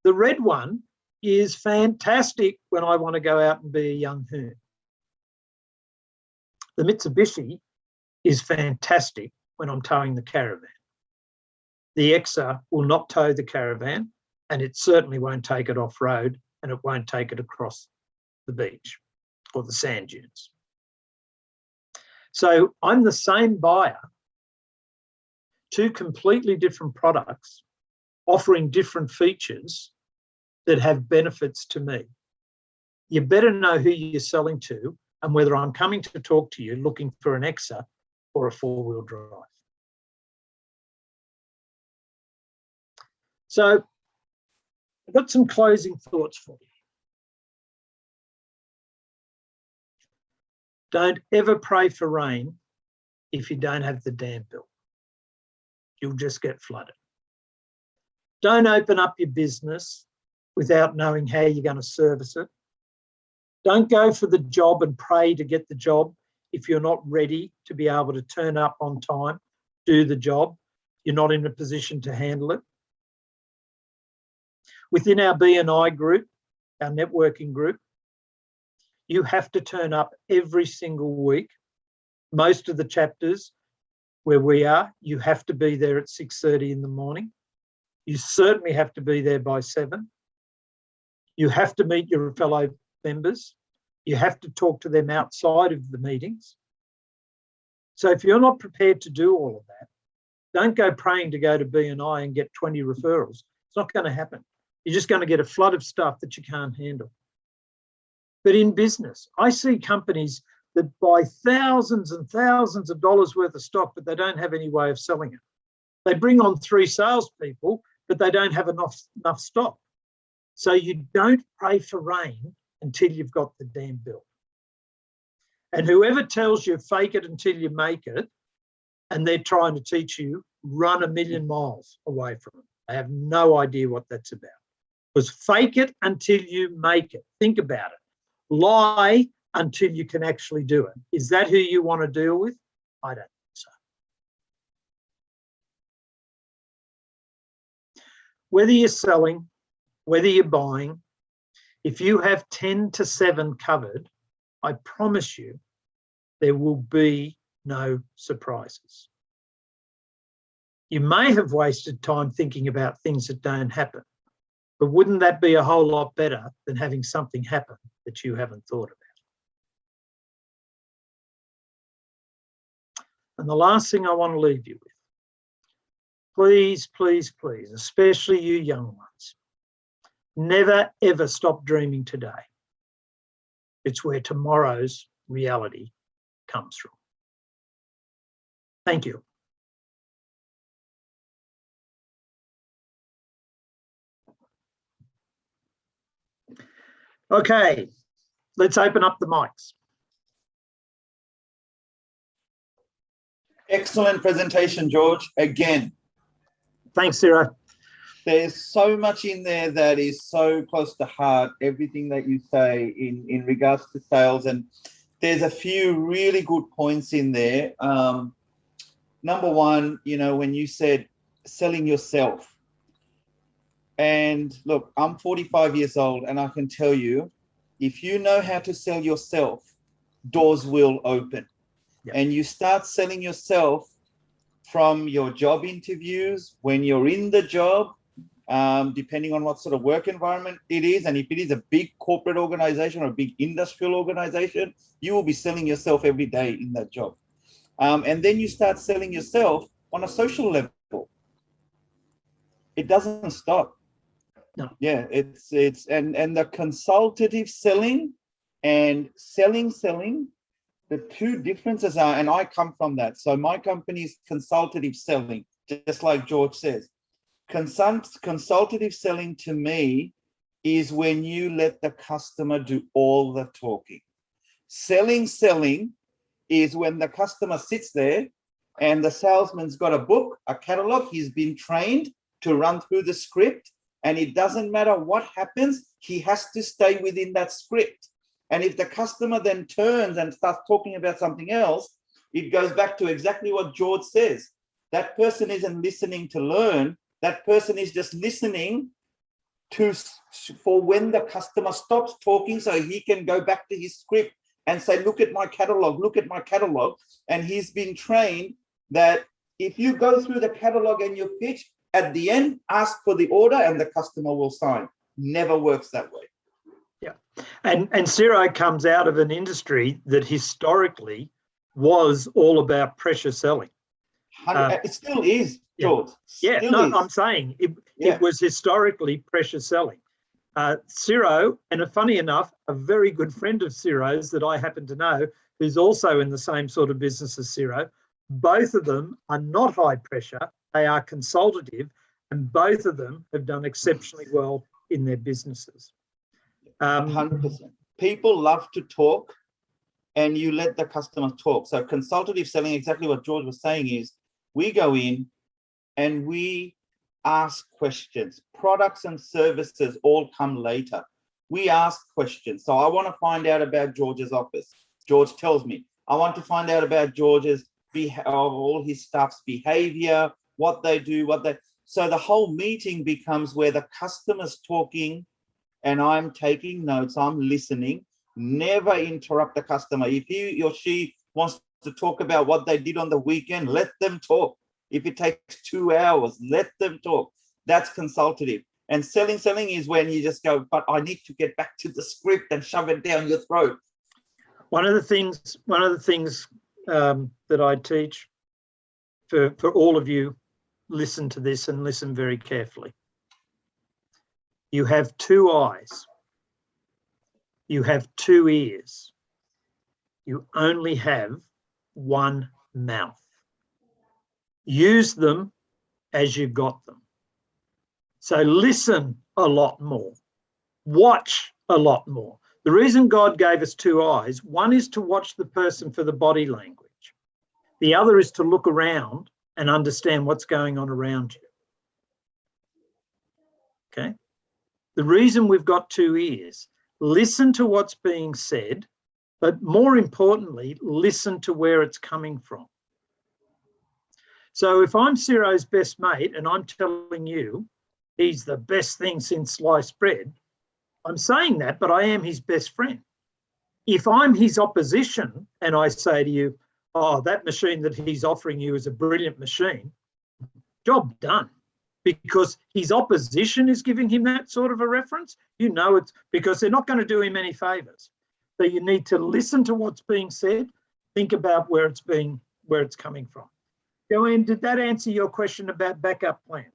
The red one is fantastic when I want to go out and be a young hoon. The Mitsubishi is fantastic when I'm towing the caravan. The ETSI will not tow the caravan and it certainly won't take it off-road and it won't take it across the beach or the sand dunes. So I'm the same buyer, two completely different products offering different features that have benefits to me. You better know who you're selling to and whether I'm coming to talk to you looking for an ETSI or a four-wheel drive. So I've got some closing thoughts for you. Don't ever pray for rain if you don't have the dam built. You'll just get flooded. Don't open up your business without knowing how you're going to service it. Don't go for the job and pray to get the job if you're not ready to be able to turn up on time, do the job. You're not in a position to handle it. Within our B&I group, our networking group, you have to turn up every single week. Most of the chapters where we are, you have to be there at 6:30 in the morning. You certainly have to be there by 7. You have to meet your fellow members. You have to talk to them outside of the meetings. So if you're not prepared to do all of that, don't go praying to go to BNI and get 20 referrals. It's not going to happen. You're just going to get a flood of stuff that you can't handle. But in business, I see companies that buy thousands and thousands of dollars worth of stock, but they don't have any way of selling it. They bring on 3 salespeople, but they don't have enough stock. So you don't pray for rain until you've got the dam built. And whoever tells you fake it until you make it, and they're trying to teach you, run 1,000,000 miles away from it. They have no idea what that's about. Because fake it until you make it. Think about it. Lie until you can actually do it. Is that who you want to deal with? I don't think so. Whether you're selling, whether you're buying, if you have 10 to 7 covered, I promise you there will be no surprises. You may have wasted time thinking about things that don't happen, but wouldn't that be a whole lot better than having something happen that you haven't thought about? And the last thing I want to leave you with, please, please, please, especially you young ones, never ever stop dreaming today. It's where tomorrow's reality comes from. Thank you. Okay, let's open up the mics. Excellent presentation, George. Again, Thanks, Ciro. there's so much in there that is so close to heart, everything that you say in regards to sales. And there's a few really good points in there. Number one, you know, when you said selling yourself. And look, I'm 45 years old, and I can tell you, if you know how to sell yourself, doors will open. Yep. And you start selling yourself from your job interviews, when you're in the job, depending on what sort of work environment it is. And if it is a big corporate organization or a big industrial organization, you will be selling yourself every day in that job. And then you start selling yourself on a social level. It doesn't stop. No. Yeah, it's and the consultative selling and selling, the two differences are, and I come from that. So my company is consultative selling, just like George says. Consultative selling to me is when you let the customer do all the talking. Selling is when the customer sits there and the salesman's got a book, a catalog, he's been trained to run through the script, and it doesn't matter what happens, he has to stay within that script. And if the customer then turns and starts talking about something else, it goes back to exactly what George says. That person isn't listening to learn, that person is just listening for when the customer stops talking so he can go back to his script and say, look at my catalog, look at my catalog. And he's been trained that if you go through the catalog and you pitch, at the end, ask for the order and the customer will sign. Never works that way. Yeah. And Ciro comes out of an industry that historically was all about pressure selling. It still is, George. Yeah, Still no, is. I'm saying it was historically pressure selling. Ciro, and funny enough, a very good friend of Ciro's that I happen to know, who's also in the same sort of business as Ciro, both of them are not high pressure, they are consultative, and both of them have done exceptionally well in their businesses. 100%. People love to talk, and you let the customer talk. So consultative selling, exactly what George was saying, is we go in and we ask questions. Products and services all come later. We ask questions. So I want to find out about George's office. George tells me. I want to find out about George's all his staff's behavior, what they do, so the whole meeting becomes where the customer's talking and I'm taking notes, I'm listening. Never interrupt the customer. If he or she wants to talk about what they did on the weekend, let them talk. If it takes 2 hours, let them talk. That's consultative. And selling is when you just go, but I need to get back to the script and shove it down your throat. One of the things that I teach, for all of you, listen to this and listen very carefully. You have 2 eyes. You have 2 ears. You only have 1 mouth. Use them as you got them. So listen a lot more. Watch a lot more. The reason God gave us 2 eyes, one is to watch the person for the body language. The other is to look around and understand what's going on around you. Okay? The reason we've got 2 ears, listen to what's being said, but more importantly, listen to where it's coming from. So if I'm Ciro's best mate and I'm telling you he's the best thing since sliced bread, I'm saying that, but I am his best friend. If I'm his opposition and I say to you, oh, that machine that he's offering you is a brilliant machine, job done. Because his opposition is giving him that sort of a reference, you know it's because they're not going to do him any favours. So you need to listen to what's being said, think about where it's coming from. Joanne, did that answer your question about backup plans?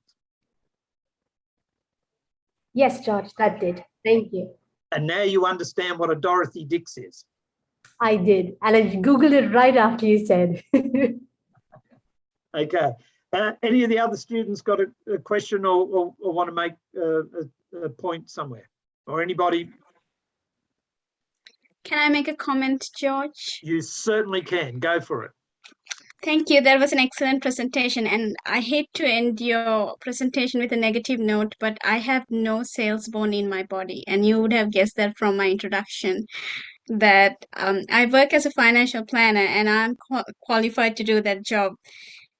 Yes, George, that did. Thank you. And now you understand what a Dorothy Dix is. I did. And I Googled it right after you said. Okay. Any of the other students got a question or want to make a point somewhere? Or anybody? Can I make a comment, George? You certainly can. Go for it. Thank you. That was an excellent presentation. And I hate to end your presentation with a negative note, but I have no sales bone in my body. And you would have guessed that from my introduction, that I work as a financial planner and I'm qualified to do that job.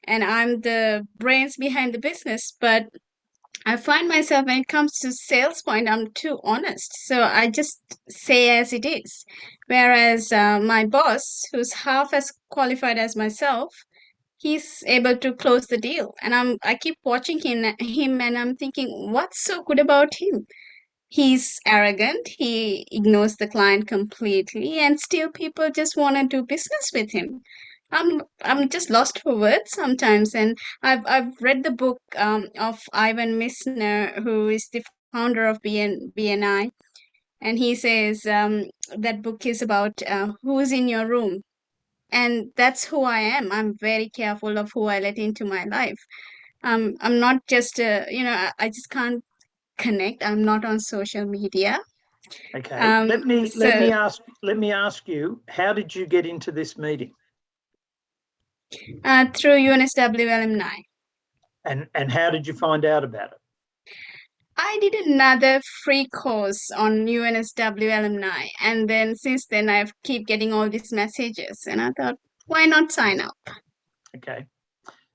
And I'm the brains behind the business, but I find myself when it comes to sales point, I'm too honest. So I just say as it is. Whereas my boss, who's half as qualified as myself, he's able to close the deal. And I keep watching him and I'm thinking, what's so good about him? He's arrogant. He ignores the client completely, and still people just want to do business with him. I'm just lost for words sometimes, and I've read the book of Ivan Misner, who is the founder of BNI, and he says that book is about who's in your room, and that's who I am. I'm very careful of who I let into my life. I'm not just I just can't connect. I'm not on social media. Okay. Let me ask you, how did you get into this meeting? Through UNSW alumni. And how did you find out about it? I did another free course on UNSW alumni, and then since then I keep getting all these messages, and I thought, why not sign up? Okay.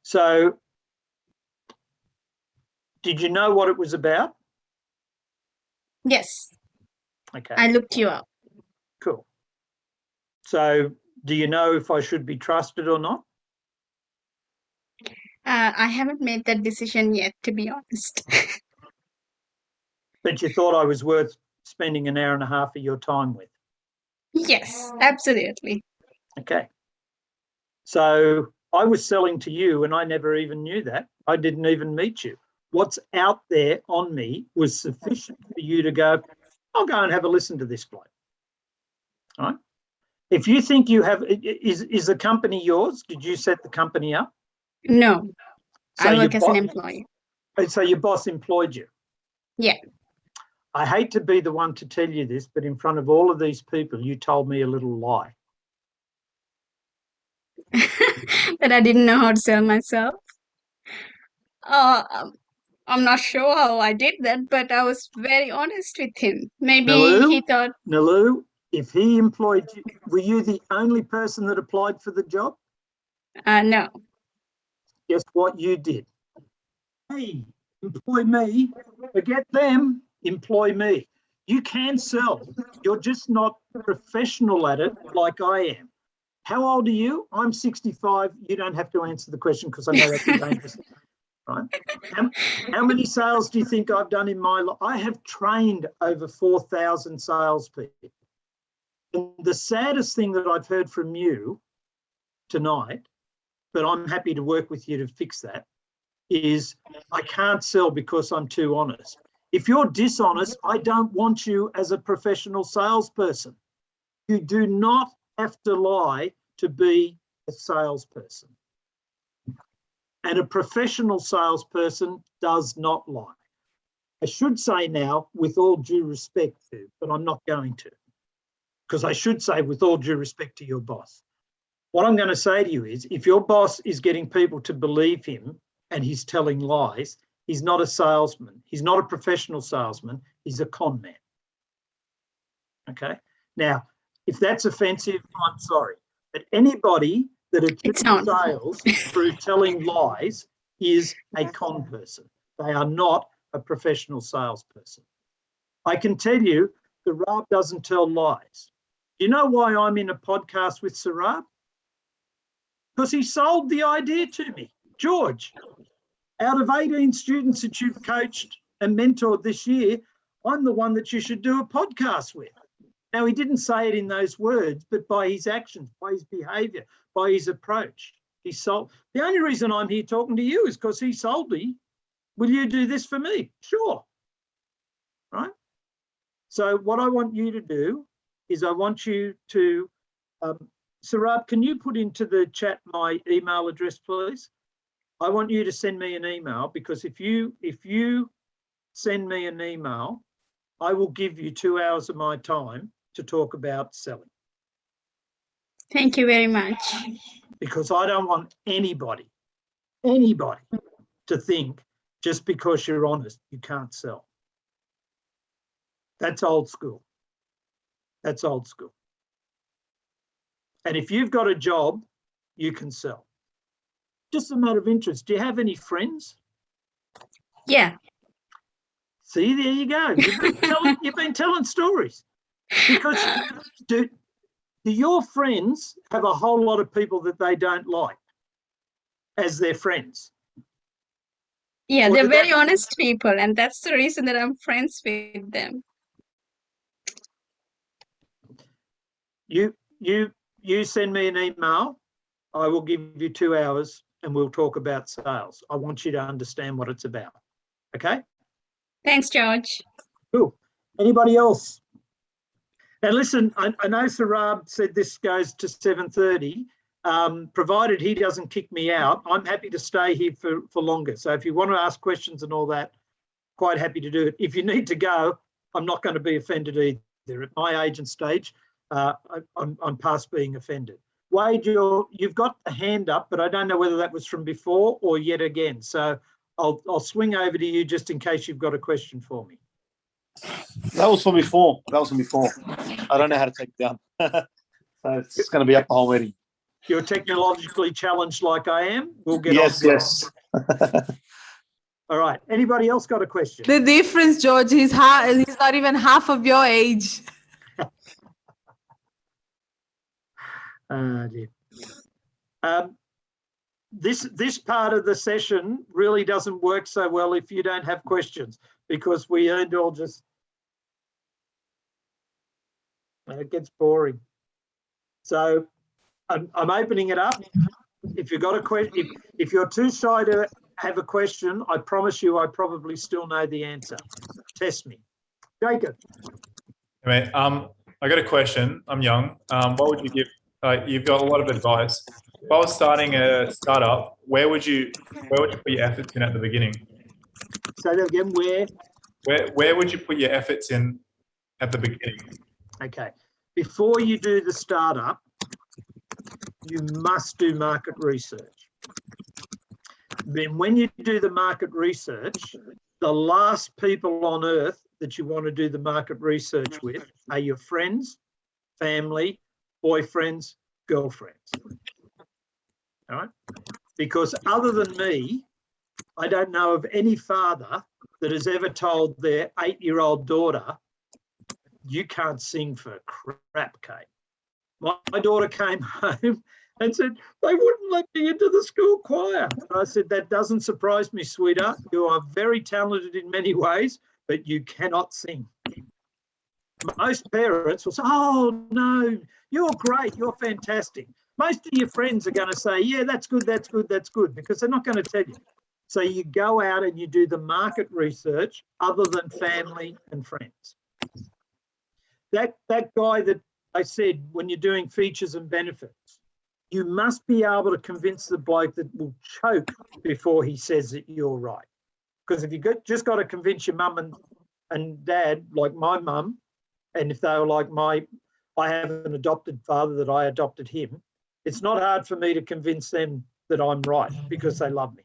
So did you know what it was about? Yes. Okay. I looked you up. Cool. So do you know if I should be trusted or not? I haven't made that decision yet, to be honest. But you thought I was worth spending an hour and a half of your time with? Yes, absolutely. Okay. So I was selling to you and I never even knew that. I didn't even meet you. What's out there on me was sufficient for you to go, I'll go and have a listen to this bloke. All right. If you think you have, is the company yours? Did you set the company up? No, So I work as an employee. So your boss employed you? Yeah. I hate to be the one to tell you this, but in front of all of these people, you told me a little lie. That I didn't know how to sell myself. I'm not sure how I did that, but I was very honest with him. Maybe he thought... Nalu, if he employed you, were you the only person that applied for the job? No. Guess what you did? Hey, employ me. Forget them. Employ me. You can sell. You're just not professional at it like I am. How old are you? I'm 65. You don't have to answer the question because I know that's dangerous. Right? How many sales do you think I've done in my life? I have trained over 4,000 salespeople. And the saddest thing that I've heard from you tonight, but I'm happy to work with you to fix that, is I can't sell because I'm too honest. If you're dishonest, I don't want you as a professional salesperson. You do not have to lie to be a salesperson. And a professional salesperson does not lie. I should say now, with all due respect to, but I'm not going to, because I should say with all due respect to your boss. What I'm going to say to you is, if your boss is getting people to believe him and he's telling lies, he's not a salesman. He's not a professional salesman. He's a con man. Okay? Now, if that's offensive, I'm sorry. But anybody that achieves sales through telling lies is a con person. They are not a professional salesperson. I can tell you, Sarab doesn't tell lies. Do you know why I'm in a podcast with Sarab? Because he sold the idea to me. George, out of 18 students that you've coached and mentored this year, I'm the one that you should do a podcast with. Now, he didn't say it in those words, but by his actions, by his behaviour, by his approach, he sold. The only reason I'm here talking to you is because he sold me. Will you do this for me? Sure. Right? So what I want you to do is I want you to, Sarab, can you put into the chat my email address, please? I want you to send me an email, because if you send me an email, I will give you 2 hours of my time to talk about selling. Thank you very much. Because I don't want anybody to think just because you're honest, you can't sell. That's old school. That's old school. And if you've got a job, you can sell. Just a matter of interest, do you have any friends? Yeah. See, there you go. You've been telling stories. Because do your friends have a whole lot of people that they don't like as their friends? Yeah, Or they're do very they- honest people, and that's the reason that I'm friends with them. You send me an email, I will give you 2 hours and we'll talk about sales. I want you to understand what it's about. Okay? Thanks, George. Cool. Anybody else? And listen, I know Sarab said this goes to 7:30. Provided he doesn't kick me out, I'm happy to stay here for longer. So if you want to ask questions and all that, quite happy to do it. If you need to go, I'm not going to be offended either. At my age and stage, I'm past being offended. Wade, you've got a hand up, but I don't know whether that was from before or yet again. So I'll swing over to you just in case you've got a question for me. That was from before. I don't know how to take it down. So it's going to be up the whole meeting. You're technologically challenged like I am. We'll get Yes, on. yes. All right. Anybody else got a question? The difference, George, he's not even half of your age. Dear. This part of the session really doesn't work so well if you don't have questions, because we earned all just, it gets boring. So I'm opening it up. If you've got a question, if you're too shy to have a question, I promise you I probably still know the answer. Test me. Jacob. Hey, mate, I got a question. I'm young. What would you give? You've got a lot of advice. If I was starting a startup, where would you put your efforts in at the beginning? Say that again. Where would you put your efforts in at the beginning? Okay. Before you do the startup, you must do market research. Then when you do the market research, the last people on earth that you want to do the market research with are your friends, family, boyfriends, girlfriends. All right? Because other than me, I don't know of any father that has ever told their 8-year-old daughter, you can't sing for crap, Kate. My daughter came home and said, they wouldn't let me into the school choir. And I said, that doesn't surprise me, sweetheart. You are very talented in many ways, but you cannot sing. Most parents will say, oh, no, you're great, you're fantastic. Most of your friends are going to say, yeah, that's good, that's good, that's good, because they're not going to tell you. So you go out and you do the market research other than family and friends. That guy that I said, when you're doing features and benefits, you must be able to convince the bloke that will choke before he says that you're right. Because if you just got to convince your mum and dad, like my mum, and if they were like I have an adopted father that I adopted him, it's not hard for me to convince them that I'm right because they love me,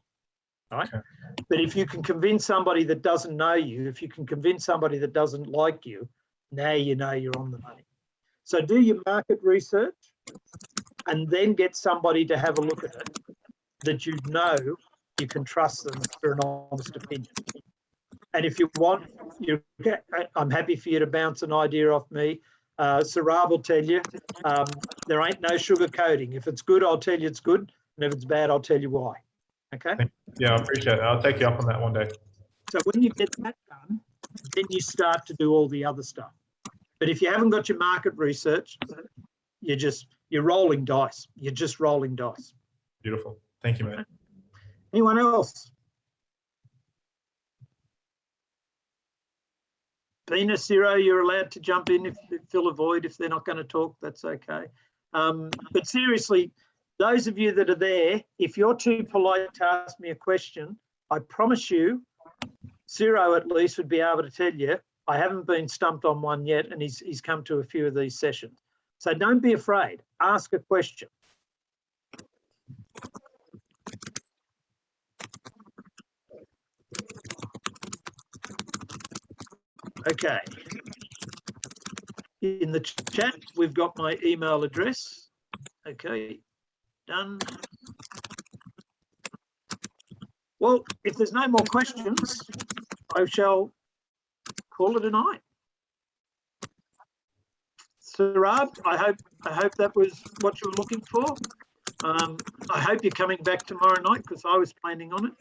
right? Okay. But if you can convince somebody that doesn't know you, if you can convince somebody that doesn't like you, now you know you're on the money. So do your market research and then get somebody to have a look at it that you know you can trust them for an honest opinion. And if you want, I'm happy for you to bounce an idea off me. Sarab will tell you, there ain't no sugar coating. If it's good, I'll tell you it's good. And if it's bad, I'll tell you why. Okay? Yeah, I appreciate it. I'll take you up on that one day. So when you get that done, then you start to do all the other stuff. But if you haven't got your market research, you're rolling dice. You're just rolling dice. Beautiful. Thank you, man. Anyone else? Pina, Ciro, you're allowed to jump in if fill a void. If they're not going to talk, that's okay. But seriously, those of you that are there, if you're too polite to ask me a question, I promise you, Ciro at least would be able to tell you, I haven't been stumped on one yet, and he's come to a few of these sessions. So don't be afraid. Ask a question. Okay. In the chat, we've got my email address. Okay, done. Well, if there's no more questions, I shall call it a night. Sarab, I hope that was what you were looking for. I hope you're coming back tomorrow night because I was planning on it.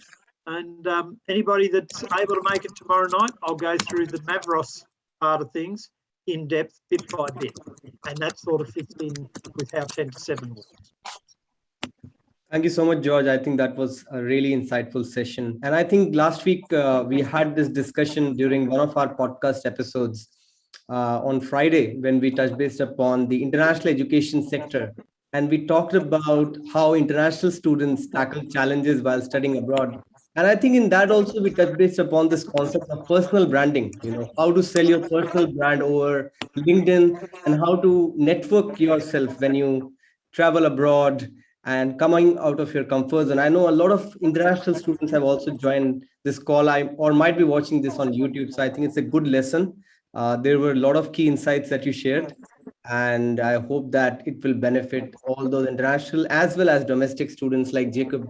And anybody that's able to make it tomorrow night, I'll go through the MAVROS part of things in depth, bit by bit. And that sort of fits in with how 10 to 7 works. Thank you so much, George. I think that was a really insightful session. And I think last week we had this discussion during one of our podcast episodes on Friday when we touched base upon the international education sector. And we talked about how international students tackle challenges while studying abroad. And I think in that also we touched base upon this concept of personal branding, how to sell your personal brand over LinkedIn and how to network yourself when you travel abroad and coming out of your comfort zone. I know a lot of international students have also joined this call or might be watching this on YouTube. So I think it's a good lesson. There were a lot of key insights that you shared. And I hope that it will benefit all those international as well as domestic students like Jacob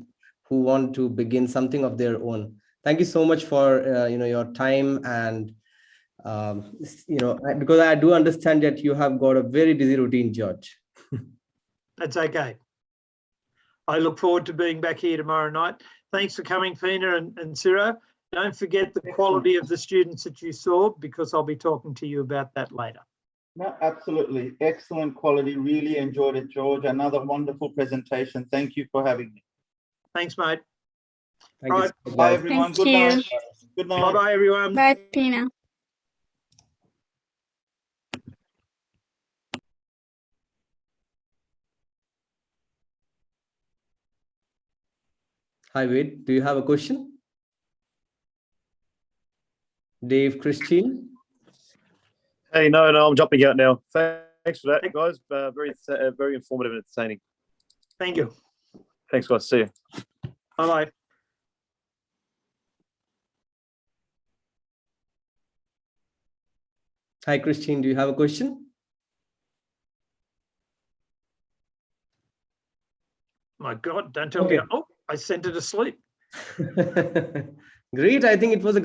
who want to begin something of their own. Thank you so much for your time and because I do understand that you have got a very busy routine, George. That's okay. I look forward to being back here tomorrow night. Thanks for coming, Pina and Ciro. Don't forget the quality of the students that you saw because I'll be talking to you about that later. No, absolutely. Excellent quality. Really enjoyed it, George. Another wonderful presentation. Thank you for having me. Thanks, mate. Thank you. So Bye, everyone. Thank Good you. night. Good night. Bye-bye, everyone. Bye, Pina. Hi, Wade. Do you have a question? Dave, Christine? Hey, no, I'm jumping out now. Thanks for that, guys. Very informative and entertaining. Thank you. Thanks, guys. See you. Bye-bye. Hi, Christine. Do you have a question? My God, don't tell me. Oh, I sent it to sleep. Great. I think it was a